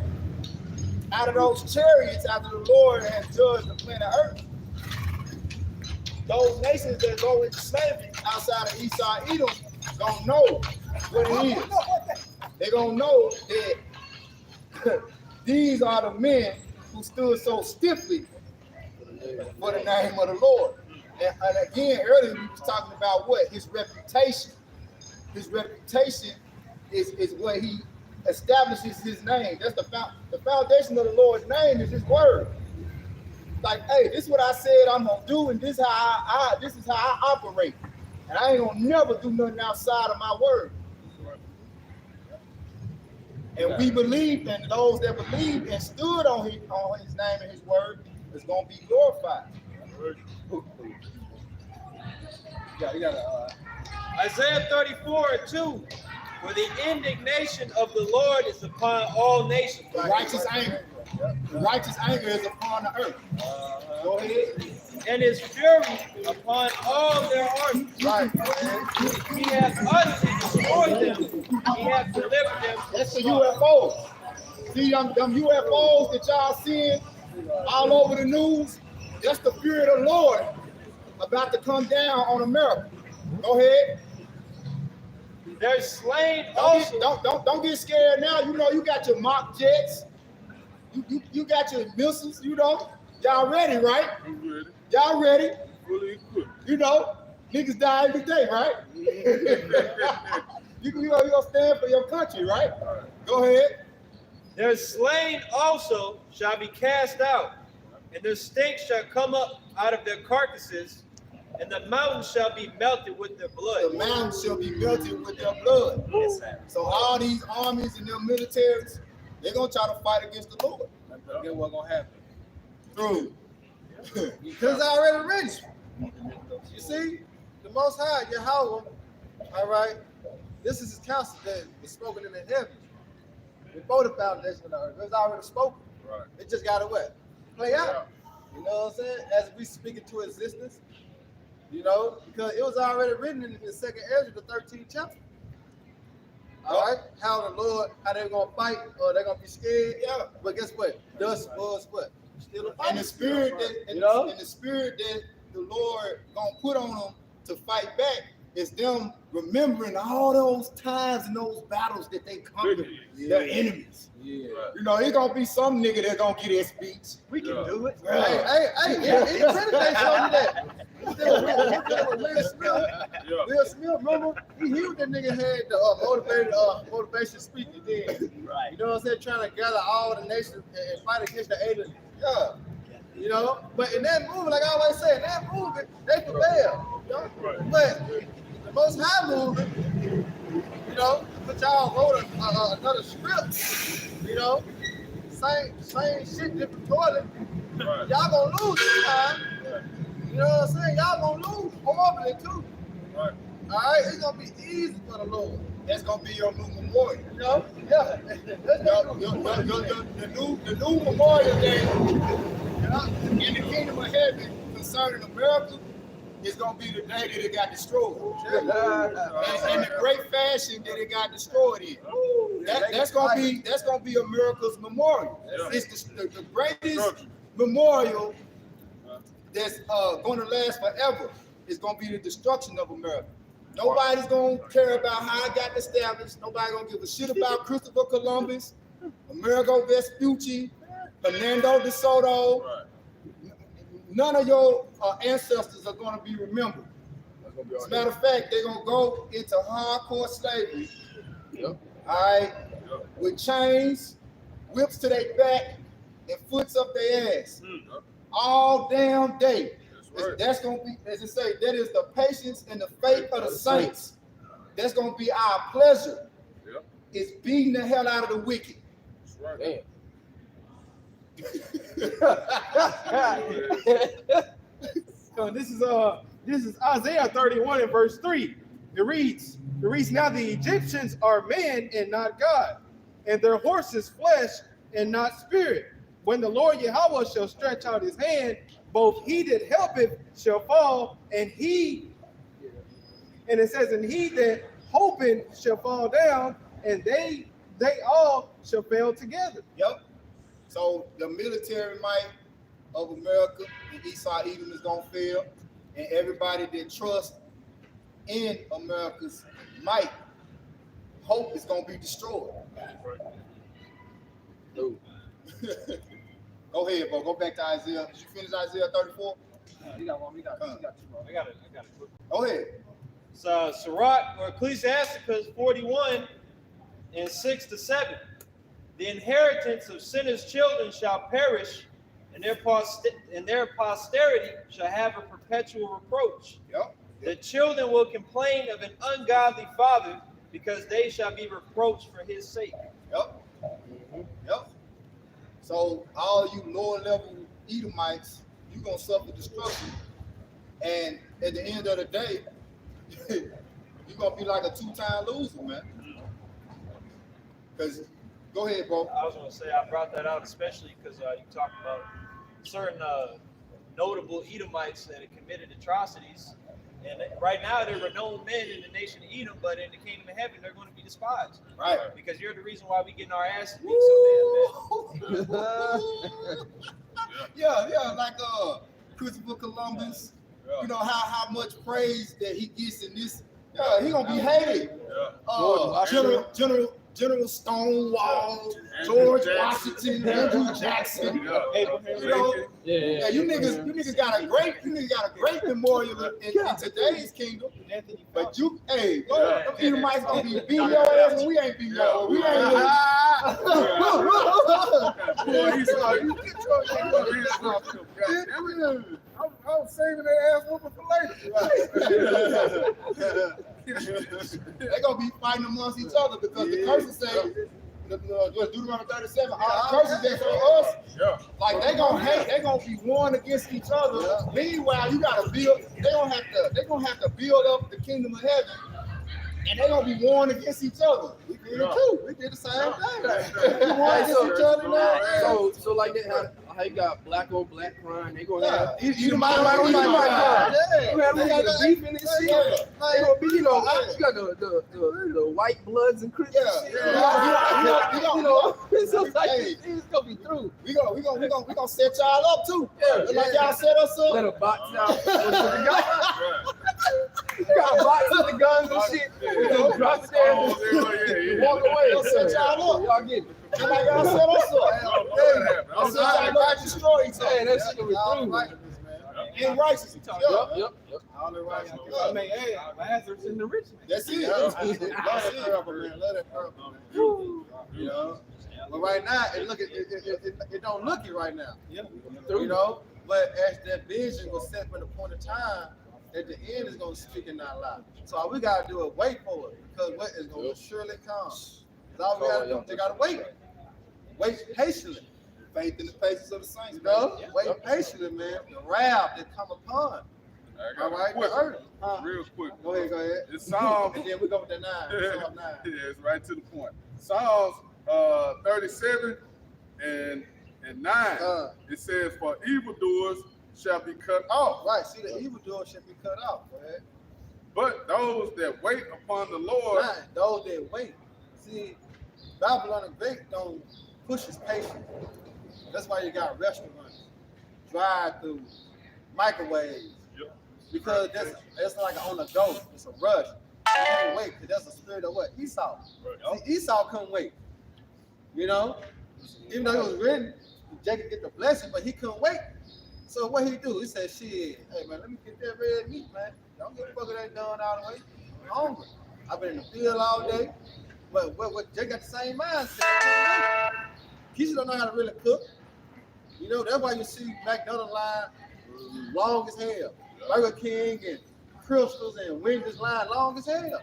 S1: out of those chariots after the Lord has judged the planet Earth, those nations that go into slavery outside of Esau, Edom, gonna know what it is. They're gonna know that these are the men who stood so stiffly for the name of the Lord. And again, earlier we was talking about what? His reputation. His reputation is what he establishes his name. That's the foundation of the Lord's name is his word. Like, hey, this is what I said I'm gonna do, and this is how I operate. And I ain't gonna never do nothing outside of my word. And we believe, and those that believed and stood on his name and his word is gonna be glorified.
S5: Isaiah 34:2. For the indignation of the Lord is upon all nations.
S1: The righteous anger. The righteous anger is upon the earth. Go ahead.
S5: And his fury upon all their armies.
S1: Right.
S5: He hath utterly destroyed them. He hath delivered them.
S1: That's the UFOs. See them UFOs that y'all seeing all over the news? That's the fury of the Lord about to come down on America. Go ahead.
S5: They're slain also.
S1: Don't get scared now. You know you got your mock jets. You got your missiles. You know y'all ready, right? Y'all ready? You know niggas die every day, right? you gonna stand for your country, right? Go ahead.
S5: Their slain also shall be cast out, and their stink shall come up out of their carcasses, and the mountains shall be melted with their blood.
S1: The mountains shall be melted with their blood. So all these armies and their militaries, they're gonna try to fight against the Lord.
S6: Guess what's gonna happen?
S1: True.
S6: Because it's already written. You see, the Most High, Yahweh, all right, this is his counsel that was spoken in the heavens before the foundation of the earth. It was already spoken.
S4: Right.
S6: It just got to what? Play out. You know what I'm saying? As we speak into existence, you know, because it was already written in the second Ezra, the 13th chapter. All right, how the Lord, how they're gonna fight, or they're gonna be scared. Yeah, but guess what? Thus was what? Still a fight.
S1: And the spirit that and the spirit that the Lord gonna put on them to fight back is them remembering all those times and those battles that they conquered their enemies.
S6: Yeah.
S1: You know, it's gonna be some nigga that's gonna get his speech.
S6: We can do it.
S1: Yeah.
S6: Hey, they showed me that. Will Smith, remember? He healed that nigga had the motivation speaker then.
S7: Right.
S6: You know what I'm saying? Trying to gather all the nations and fight against the aliens. Yeah. You know, but in that movie, like I always say, in that movie, they prevail. You know?
S4: Right.
S6: But the Most High movie, you know, but y'all wrote another script, you know, same shit, different toilet.
S4: Right.
S6: Y'all gonna lose this time. You know what I'm saying? Y'all gonna lose horribly too.
S4: Right.
S6: All right, it's gonna be easy for the Lord.
S1: That's gonna be your new memorial.
S6: You know? Yeah.
S1: The new memorial day in the kingdom of heaven concerning America is gonna be the day that it got destroyed. And the great fashion that it got destroyed in. That's gonna be America's memorial.
S4: Yeah.
S1: It's the greatest memorial that's gonna last forever. It's gonna be the destruction of America. Nobody's gonna care about how it got established. Nobody gonna give a shit about Christopher Columbus, Amerigo Vespucci, Hernando de Soto.
S4: Right.
S1: None of your ancestors are gonna be remembered. As a matter of fact, they're gonna go into hardcore slavery.
S2: Yep.
S1: All right, with chains, whips to their back, and foots up their ass. all damn day.
S8: That's right.
S1: That's gonna be, as it say, that is the patience and the faith of the saints. That's gonna be our pleasure.
S8: Yep.
S1: It's beating the hell out of the wicked.
S8: That's right.
S2: Damn.
S3: So this is Isaiah 31 and verse 3. It reads, now the Egyptians are men and not God, and their horses flesh and not spirit. When the Lord Yahweh shall stretch out his hand, both he that helpeth shall fall, and it says, and he that hoping shall fall down, and they all shall fail together.
S1: Yep. So the military might of America and Esau Edom is gonna fail, and everybody that trusts in America's might, hope is gonna be destroyed.
S2: No.
S1: Go ahead, bro. Go back to Isaiah. Did you finish Isaiah 34?
S6: You got one. You got two more.
S5: I got it.
S1: Go ahead.
S5: So Sirach or Ecclesiasticus 41 and 6-7. The inheritance of sinners' children shall perish, and their posterity shall have a perpetual reproach.
S1: Yep.
S5: The children will complain of an ungodly father, because they shall be reproached for his sake.
S1: Yep. Yep. So all you lower level Edomites, you're gonna suffer destruction. And at the end of the day, you're gonna be like a two-time loser, man. Because go ahead, bro.
S5: I was going to say, I brought that out especially because you talked about certain notable Edomites that had committed atrocities. And right now, they're renowned men in the nation of Edom, but in the kingdom of heaven, they're going to be despised.
S1: Right.
S5: Because you're the reason why we getting our asses beat so damn bad.
S1: Yeah, like Christopher Columbus.
S8: Yeah.
S1: You know how much praise that he gets in this. Yeah, he gonna be hated.
S8: Yeah.
S1: General Stonewall, George Washington, Andrew Jackson.
S8: Yeah.
S1: You know, yeah, you niggas got a great memorial in today's kingdom. But you, hey, them Edomites gonna be beating your ass when we ain't beating your ass. We ain't.
S8: Boy, he's like, you get your I'm saving that ass whooping for later.
S1: They gonna be fighting amongst each other because the curses say, Deuteronomy 37, all curses that for us, like they gonna hate, they gonna be warned against each other. Meanwhile, you gotta build, they gonna have to build up the kingdom of heaven. And they gonna be warned against each other. We did it too. We did the same thing. We warned against each other now.
S2: So like that, how you got black on black crime? They gonna have
S1: Edomite
S2: crime.
S1: Yeah.
S2: You have the beef in this shit. They gonna be, you got the white bloods and Christians. It's just like it's gonna be through.
S1: We gonna set y'all up too. Like y'all set us up.
S2: Let a box out. You got a box with the guns and shit. We gonna drop it there and walk away.
S1: We'll set y'all up.
S2: Y'all get it.
S1: Just like y'all set us up. I'll set y'all up to destroy each other.
S2: Hey, that shit gonna be through.
S1: And righteous.
S2: Yep.
S6: All the right.
S3: I mean, hey, Lazarus and the rich man.
S1: That's it.
S6: Let it purple, man. You know, but right now it don't look it right now. You know, but as that vision was set for the point of time, at the end is gonna speak and not lie. So all we gotta do is wait for it, because what is gonna surely come. That's all we gotta do. They gotta wait. Wait patiently.
S1: Faith in the faces of the saints.
S6: You know, wait patiently, man. The wrath that come upon. All right, the earth.
S8: Real quick.
S6: Go ahead.
S8: It's Psalms.
S6: And then we go with the 9. Psalm 9.
S8: Yeah, it's right to the point. Psalms 37 and 9. It says, "For evildoers shall be cut off,
S6: Right. See, the evildoer should be cut off. Go ahead.
S8: but those that wait upon the Lord."
S6: Right. Those that wait. See, Babylon the Great don't push his patience. That's why you got restaurants, drive-through, microwaves.
S8: Yep.
S6: Because that's like on the go. It's a rush. You can't wait, because that's the spirit of what? Esau.
S8: Right.
S6: See, Esau couldn't wait. You know? Even though it was written, Jacob get the blessing, but he couldn't wait. So what he do? He said, shit, hey man, let me get that red meat, man. Don't get fucking that done all the way. I'm hungry. I've been in the field all day. But Jacob got the same mindset. He don't know how to really cook. You know, that's why you see McDonald's line long as hell. Burger King and Crystals and Wendy's line long as hell.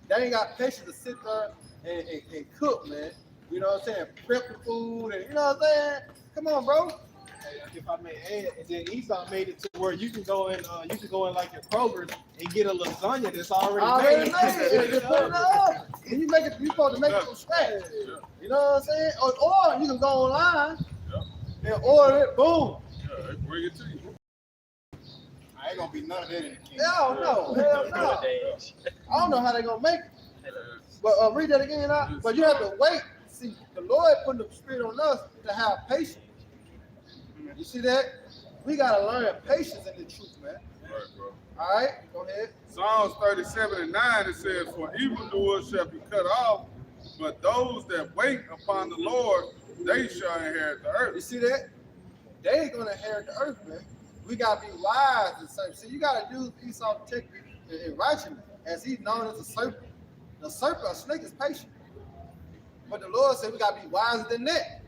S6: They ain't got patience to sit there and cook, man. You know what I'm saying? Prep the food and you know what I'm saying? Come on, bro.
S3: If I may add, and then Esau made it to where you can go in like your Kroger and get a lasagna that's already made.
S6: Just put it in the oven. And you make it, you supposed to make it from scratch. You know what I'm saying? Or you can go online and order it, boom.
S8: Yeah, they bring it to you.
S1: I ain't gonna be none of that in the kingdom.
S6: Hell no. I don't know how they gonna make it. But read that again, but you have to wait. See, the Lord put the spirit on us to have patience. You see that? We gotta learn patience in the truth, man.
S8: Right, bro.
S6: All right, go ahead.
S8: Psalms 37:9, it says, "For evildoers shall be cut off, but those that wait upon the Lord, they shall inherit the
S6: You
S8: earth."
S6: see that? They ain't gonna inherit the earth, man. We gotta be wise and safe. See, you gotta use Esau's technique in righteousness, as he's known as a serpent. The serpent, a snake, is patient. But the Lord said we gotta be wiser than that.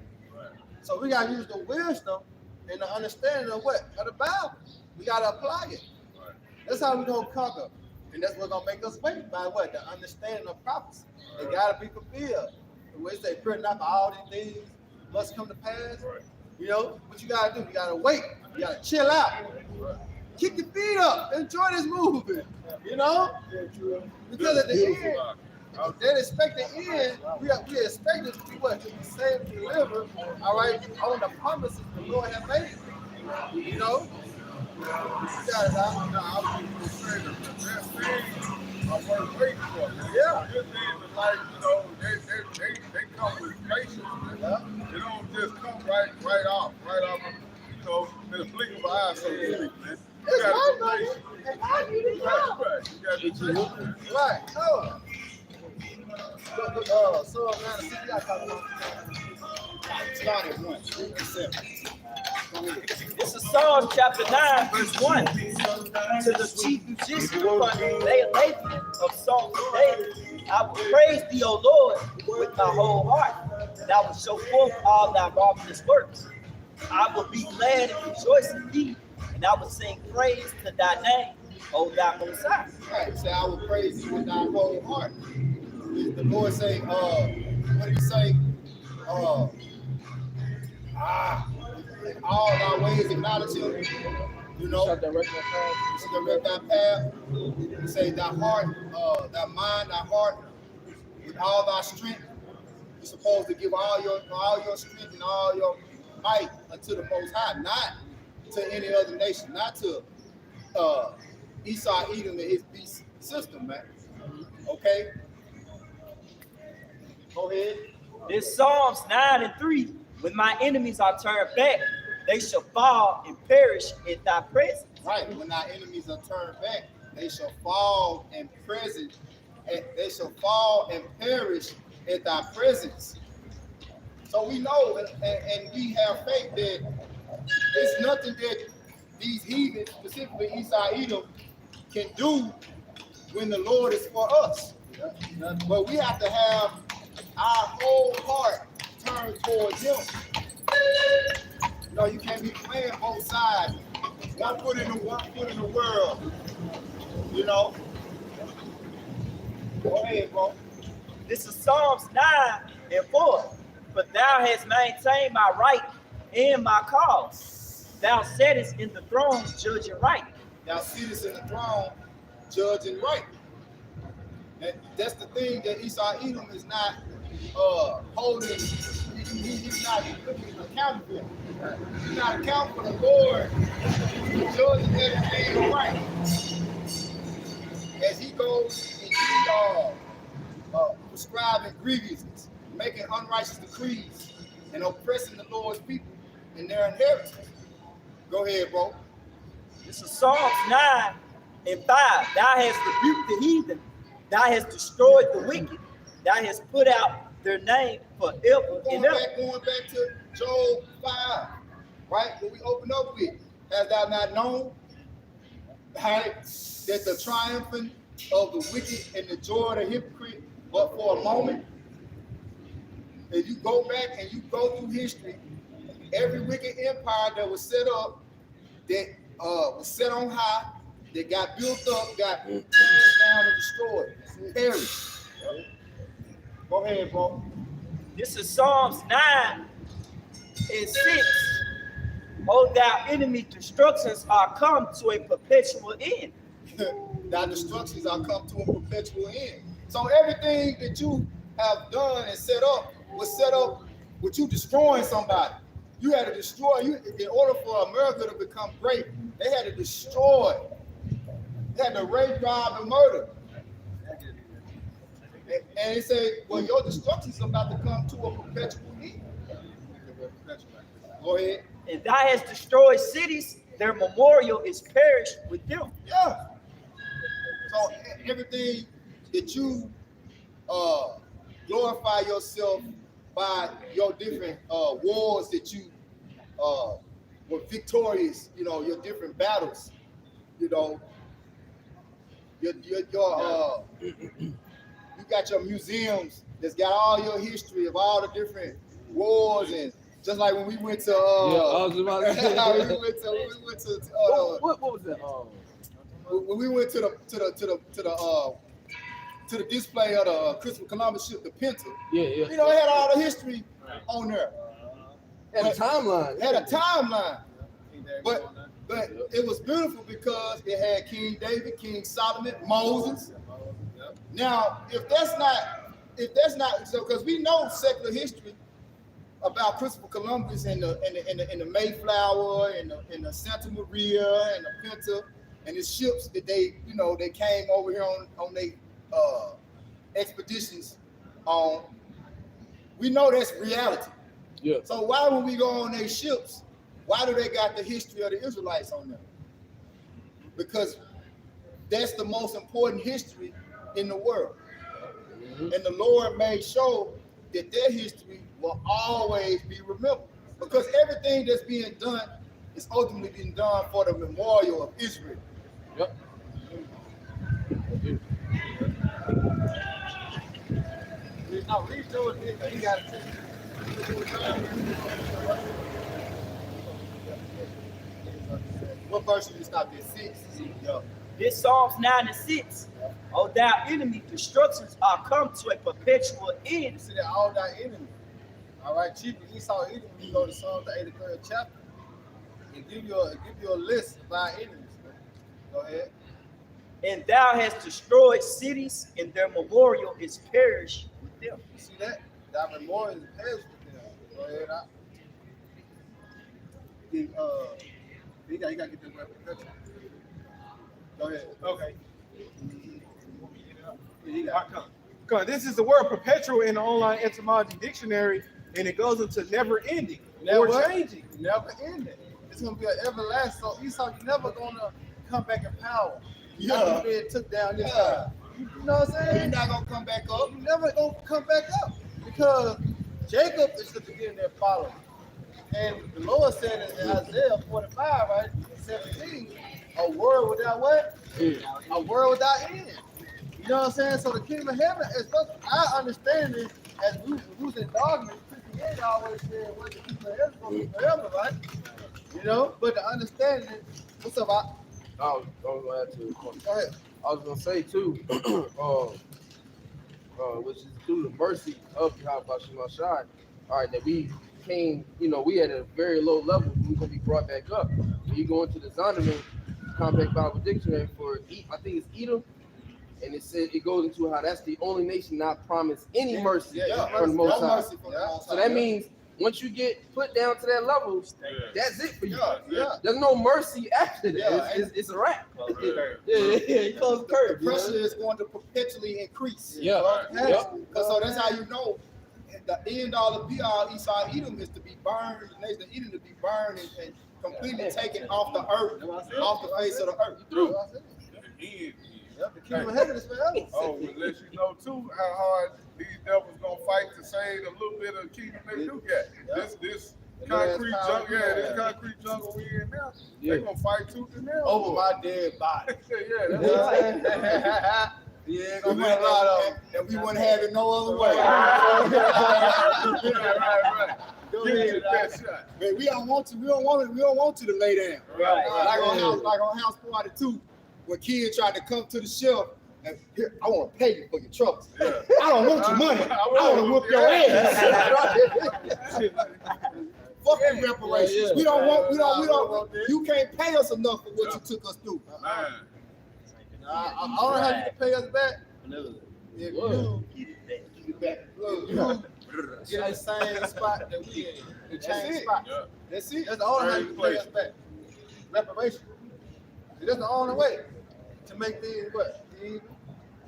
S6: So we gotta use the wisdom and the understanding of what? Of the Bible. We gotta apply it. That's how we're gonna conquer. And that's what's gonna make us wait by what? The understanding of prophecy. They gotta be fulfilled. The way they pray not for all these things must come to pass. You know, what you gotta do, you gotta wait. You gotta chill out. Kick your feet up. Enjoy this movement. You know? Because at the end, they expect the end. We expect it to be what? To be saved and delivered. All right, on the promises the Lord has made. You know?
S8: I was going to say the best things are worth waiting for.
S6: Yeah.
S8: Good things in life, you know, they come with patience. Man.
S6: Yeah.
S8: They don't just come right off, you know, in the blink of an eye, so to speak, man. You
S6: It's
S8: gotta
S6: right,
S8: be
S6: buddy.
S8: patient.
S6: And I need it now.
S8: Right. You gotta be patient.
S6: Right. No. So man, see, you gotta talk about
S1: Start at 1, 7.
S7: This is Psalms chapter 9, verse 1. To the chief musician of Psalms of David, I will praise thee, O Lord, with my whole heart, and I will show forth all thy marvelous works. I will be glad and rejoice in thee, and I will sing praise to thy name, O thou Most High.
S1: Right, say, I will praise you with thy whole heart. The Lord say, what did he say? In all thy ways acknowledge him. You know,
S2: Shall direct my path.
S1: you should direct thy path. You say thy heart, thy mind, thy heart, with all thy strength. You're supposed to give all your strength and all your might unto the Most High, not to any other nation, not to Esau, Edom, and his beast system, man. Okay? Go ahead.
S7: This Psalms 9 and 3. When my enemies are turned back, they shall fall and perish in thy presence.
S1: Right. When thy enemies are turned back, they shall fall and they shall fall and perish at thy presence. So we know and we have faith that there's nothing that these heathens, specifically Esau, Edom, can do when the Lord is for us. But we have to have our whole heart turned towards him. No, you can't be playing both sides. One foot in the world. You know? Go ahead, bro.
S7: This is Psalms 9 and 4. But thou hast maintained my right and my cause. Thou sittest in the throne judging right.
S1: Thou sittest in the throne judging right. And that's the thing that Esau Edom is not holding. He's not accountable for. He's not accountable for the Lord judging everything right. As he goes and prescribing grievousness, making unrighteous decrees, and oppressing the Lord's people in their inheritance. Go ahead, bro.
S7: This is Psalms 9 and 5. Thou hast rebuked the heathen. Thou hast destroyed the wicked. Thou hast put out their name forever and ever.
S1: Going back to Job 5, right? What we open up with. Hast thou not known, right, that the triumphing of the wicked and the joy of the hypocrite, but for a moment? If you go back and you go through history, every wicked empire that was set up, that was set on high, that got built up, got torn down and destroyed, perished. Go ahead, bro.
S7: This is Psalms 9 and 6. Oh, thou enemy, destructions are come to a perpetual end.
S1: Thy destructions are come to a perpetual end. So everything that you have done and set up was set up with you destroying somebody. You had to destroy, in order for America to become great, they had to destroy. They had to rape, rob, and murder. And they say, well, your destruction's about to come to a perpetual end. Go ahead.
S7: And thou hast destroyed cities, their memorial is perished with them.
S1: Yeah. So everything that you glorify yourself by your different wars that you were victorious, your different battles, you got your museums that's got all your history of all the different wars, and just like when we went to
S2: I was about to say.
S1: we went to
S2: what was that?
S1: when we went to the display of the Christopher Columbus ship, the Pinta.
S2: Yeah.
S1: It had all the history on there.
S2: Had a timeline.
S1: Had a timeline. But it was beautiful because it had King David, King Solomon, Moses. Now, if that's not so, because we know secular history about Christopher Columbus and the Mayflower and the Santa Maria and the Pinta and the ships that they came over here on their expeditions on. We know that's reality.
S2: Yeah.
S1: So why when we go on their ships, why do they got the history of the Israelites on them? Because that's the most important history in the world. Mm-hmm. And the Lord made sure that their history will always be remembered. Because everything that's being done is ultimately being done for the memorial of Israel.
S2: Yep.
S6: He got it.
S1: What verse did you stop at? 6? Yeah.
S7: This Psalms 9 and 6. Oh, thou enemy, destructions are come to a perpetual end.
S6: You see that all thy enemies. All right, Chief Esau enemy, you go to Psalms the 83rd chapter and give you a list of thy enemies. Go ahead.
S7: And thou hast destroyed cities, and their memorial is perished with them.
S6: You see that? Thy memorial is perished with them. Go ahead. You gotta get this word perpetual. Go ahead.
S3: Okay.
S6: Yeah,
S3: This is the word perpetual in the online etymology dictionary, and it goes into never ending or changing.
S6: Never ending. It's gonna be an everlasting. So Esau, you're never gonna come back in power.
S1: Yeah.
S6: You're being took down this time. You know what I'm saying?
S1: You're not gonna come back up.
S6: You never gonna come back up because Jacob is the beginning of following. And the Lord said in Isaiah 45, right, 17, a word without what? A word without end. You know what I'm saying? So the kingdom of heaven, as much I understand it, as who's in darkness, Christianity always said, well, the kingdom of heaven is going to be forever, right? You know, but the understanding, what's up,
S2: I was gonna add to it.
S6: Go ahead.
S2: I was gonna say too, which is through the mercy of Yahweh Shai, all right, that we came, we at a very low level, we're gonna be brought back up. When you go into the Zondervan Compact Bible Dictionary for I think it's Edom, and it goes into how that's the only nation not promised any mercy from the Most High. So that means once you get put down to that level, that's it for you. There's no mercy after that. It's a wrap. You close the curve.
S1: The pressure is going to perpetually increase.
S2: So
S1: that's how you know the end all, the be all, Esau Edom is to be burned, the nation of Edom to be burned and completely taken off the earth, off the face of the earth.
S6: The kingdom of heaven is forever.
S8: Oh, it lets you know too how hard these devils gonna fight to save a little bit of the kingdom they do get. This concrete jungle, this concrete jungle we in now, they gonna fight tooth and nail
S1: over my dead body.
S6: That's what I'm saying. Yeah,
S1: We
S6: gonna be a
S1: wouldn't
S6: lot of them.
S1: and we wouldn't have it no other way.
S8: Right.
S6: Go
S8: Give me
S6: ahead,
S8: the best shot.
S1: But we don't want you to lay down.
S7: Right.
S1: Like on House Party 2, when kids tried to come to the shelf and here, I want to pay you for your troubles.
S8: Yeah.
S1: I don't want your money. I want to whoop your ass. Fucking reparations.
S2: Yeah.
S1: We don't. You can't pay us enough for what you took us through.
S8: Man.
S6: I don't know how you can pay us back. If
S2: Whoa.
S6: you get the same spot that we in, the same spot.
S8: Yeah.
S1: That's it.
S6: That's the only way you can pay us back. Reparation. That's the only way to make things what? Even,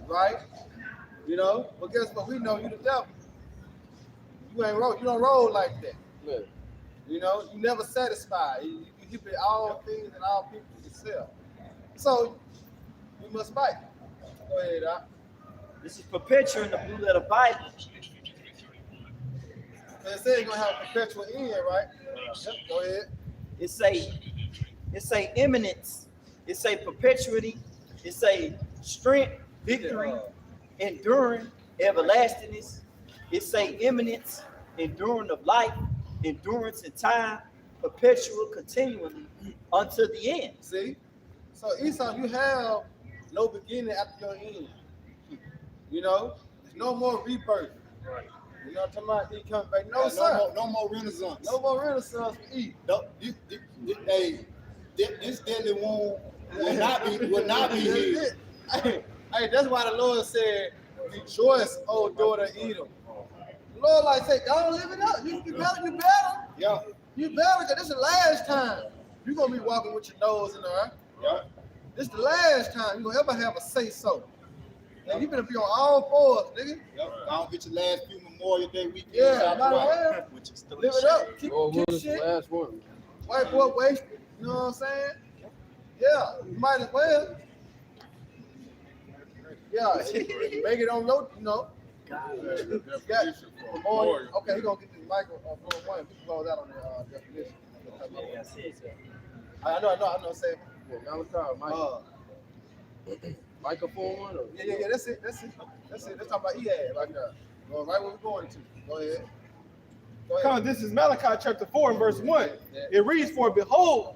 S6: right? You know? But guess what? We know you the devil. You ain't roll. You don't roll like that.
S2: Yeah.
S6: You know? You never satisfied. You keep it all things and all people to yourself. So you must fight. Go ahead, Doc.
S7: This is Perpetua in the Blue Letter Bible.
S6: It says you're gonna have a perpetual end, right? Yep, go ahead.
S7: It's a eminence. It's a perpetuity. It's a strength, victory, enduring, everlastingness. It's a eminence, enduring of life, endurance in time, perpetual, continually, unto the end.
S6: See? So Esau, you have no beginning after your end. You know? There's no more rebirth.
S1: Right.
S6: You know what I'm talking about? He come back. No, sir.
S1: No more renaissance.
S6: No more renaissance for E.
S1: No, hey, this deadly wound will not be healed.
S6: Hey, that's why the Lord said, rejoice, O daughter Edom. The Lord like say, don't live it up. You better.
S1: Yeah.
S6: You better, because this is the last time you're going to be walking with your nose in the earth.
S1: Yeah.
S6: This is the last time you're going to ever have a say-so. And you better be on all fours, nigga.
S1: Yep. I don't get your last few Memorial Day weekend.
S6: Yeah, might as well.
S7: Which is still
S6: Live it up. Keep,
S2: Oh,
S6: keep
S2: what was the
S6: shit.
S2: last one?
S6: White boy wasted. You know what I'm saying? Yeah, you might as well. Yeah, make it on your, you know.
S8: Definition for
S6: Memorial.
S8: memorial.
S6: Okay, he's going to get this mic on one. We can close out on the definition. I know. Say,
S2: Yeah, Malachi, microphone one? Or?
S6: yeah. That's it. Let's talk about EAD right there. Going right where we're going to. Go ahead.
S3: Come, this is Malachi chapter 4 and verse 1. It reads, for behold,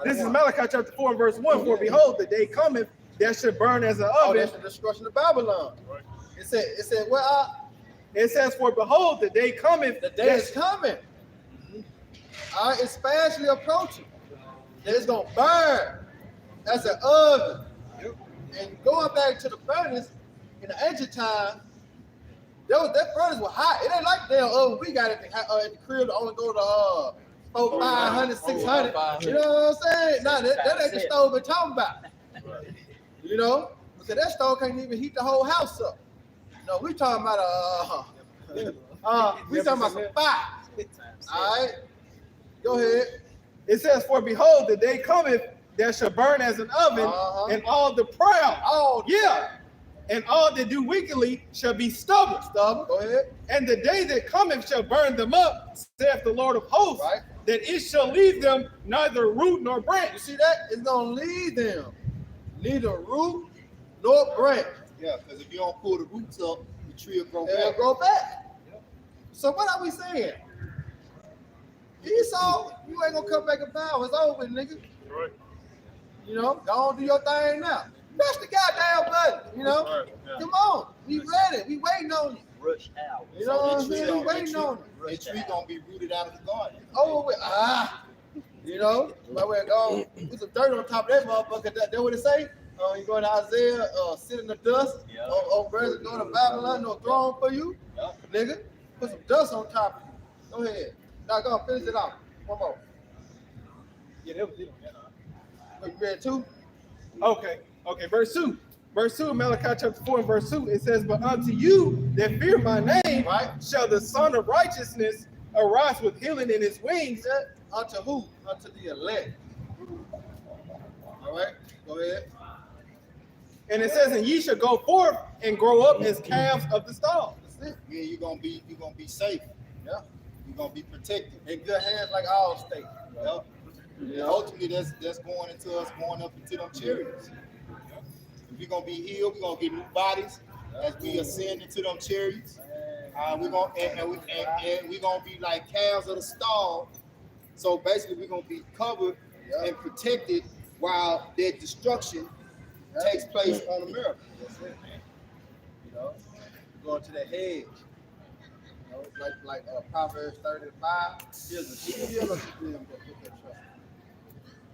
S3: this is Malachi chapter 4 and verse 1. For behold, the day cometh that should burn as an
S6: Oh,
S3: oven.
S6: that's the destruction of Babylon.
S4: Right.
S6: It said, well,
S3: It says, for behold, the day cometh.
S6: the day is coming. All right, it's fastly approaching. That it's going to burn as an oven. And going back to the furnace, in the ancient time, that furnace was hot. It ain't like the damn oven we got at the crib to only go to 400, 500, 600. You know what I'm saying? Nah, that ain't the stove we're talking about. You know? Because that stove can't even heat the whole house up. No, we talking about we talking about some fire. All right? Go ahead.
S3: It says, for behold, the day cometh that shall burn as an oven, and all the proud, and all that do wickedly shall be stubble.
S6: Go ahead.
S3: And the day that cometh shall burn them up, saith the Lord of hosts,
S6: Right.
S3: that it shall leave them neither root nor
S6: You
S3: branch.
S6: see that? It's going to lead them. Neither root nor branch.
S1: Yeah, because if you don't pull the roots up, the tree will grow
S6: They'll
S1: back.
S6: grow back. So what are we saying? Esau, you ain't going to come back and bow. It's over, nigga.
S4: Right.
S6: You know, go on, do your thing now. Press the goddamn button, you know?
S4: Right. Yeah.
S6: Come on. We ready. We waiting on you.
S7: Rush out.
S6: You know what I'm
S1: That
S6: saying?
S1: tree
S6: We waiting on you.
S1: That tree gonna be rooted out of the garden.
S6: Over with. You know? My way go. Put some dirt on top of that motherfucker. That what it say? You go to Isaiah, sit in the dust.
S7: Yeah.
S6: Oh, brothers, go to Babylon, no throne for you.
S7: Yeah.
S6: Nigga. Put some dust on top of you. Go ahead. Now go finish it off. One more.
S3: Yeah, that was it.
S6: You ready too?
S3: Okay, verse 2. Verse 2, Malachi chapter 4 and verse 2, it says, but unto you that fear my name,
S6: Right.
S3: shall the Son of Righteousness arise with healing in his wings.
S6: Unto who? Unto the elect. All right. Go ahead.
S3: And it says, and ye shall go forth and grow up as calves of the stall.
S6: That's it.
S1: Yeah, you're gonna be safe.
S6: Yeah.
S1: You're gonna be protected.
S6: In good hands like all states.
S1: Yep. Yeah, ultimately that's going into us going up into them chariots. We're gonna be healed. We're gonna get new bodies as we ascend into them chariots. We're gonna and we're gonna be like calves of the stall. So basically, we're gonna be covered and protected while their destruction takes place on America.
S6: That's it, man. You know, going to the hedge. You know, like Proverbs 35. Here's a shield of them that put their trust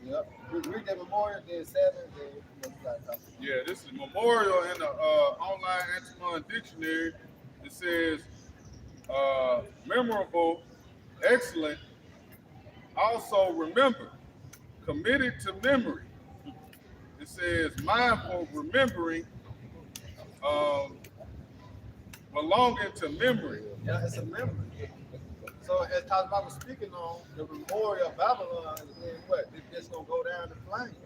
S6: in. Yep. Read that memorial, then 7, then you gotta talk.
S8: Yeah, this is memorial in the online Antimon dictionary. It says memorable, excellent, also remember, committed to memory. It says mindful, remembering, belonging to memory.
S6: Yeah, it's a memory. So as Tazma was speaking on, the memorial of Babylon is then what? It's just gonna go down the flames.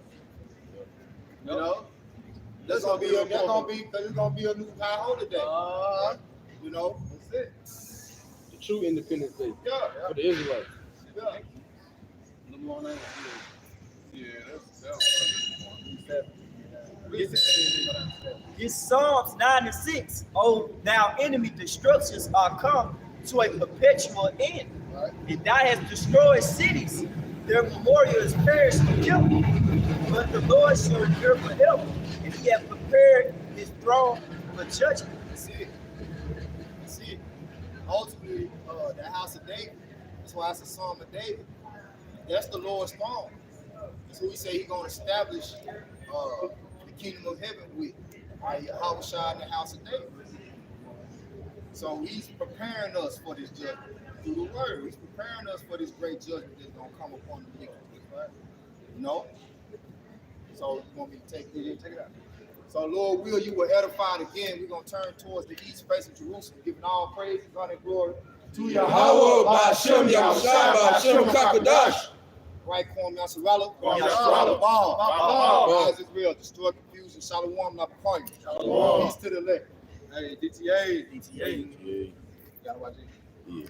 S6: You know?
S1: That's gonna be because it's gonna be a new high holiday. You know,
S6: That's it.
S2: The true Independence Day
S6: Yeah,
S2: for the Israelites.
S6: yeah. Number 1
S8: Yeah, that's
S7: It's Psalms 9 and 6. Oh, now enemy destructions are come to a perpetual end. And thou hast destroyed cities. Their memorial is perished and killed. But the Lord shall endure forever. And he hath prepared his throne for judgment.
S1: that's it. That's it. Ultimately, the house of David. That's why it's a Psalm of David. That's the Lord's throne. That's who he say he's gonna establish the kingdom of heaven with. Yahushua in the house of David. So he's preparing us for this judgment through the word. He's preparing us for this great judgment that's gonna come upon the wicked. Right? You know? So you want me to take it out? So Lord, will you were edified again. We're gonna turn towards the east facing Jerusalem, giving all praise, honor, and glory to
S2: Yahweh, Ba'ashem, Yahushua, Ba'ashem, Kakadash.
S1: Right corn, Yasserella.
S8: Yasserella.
S1: Rise Israel, destroy confusion. Shalom, Nabakoyim.
S8: Shalom.
S1: Peace to the elect.
S6: Hey, DTA. Gotta watch it.
S2: Yeah.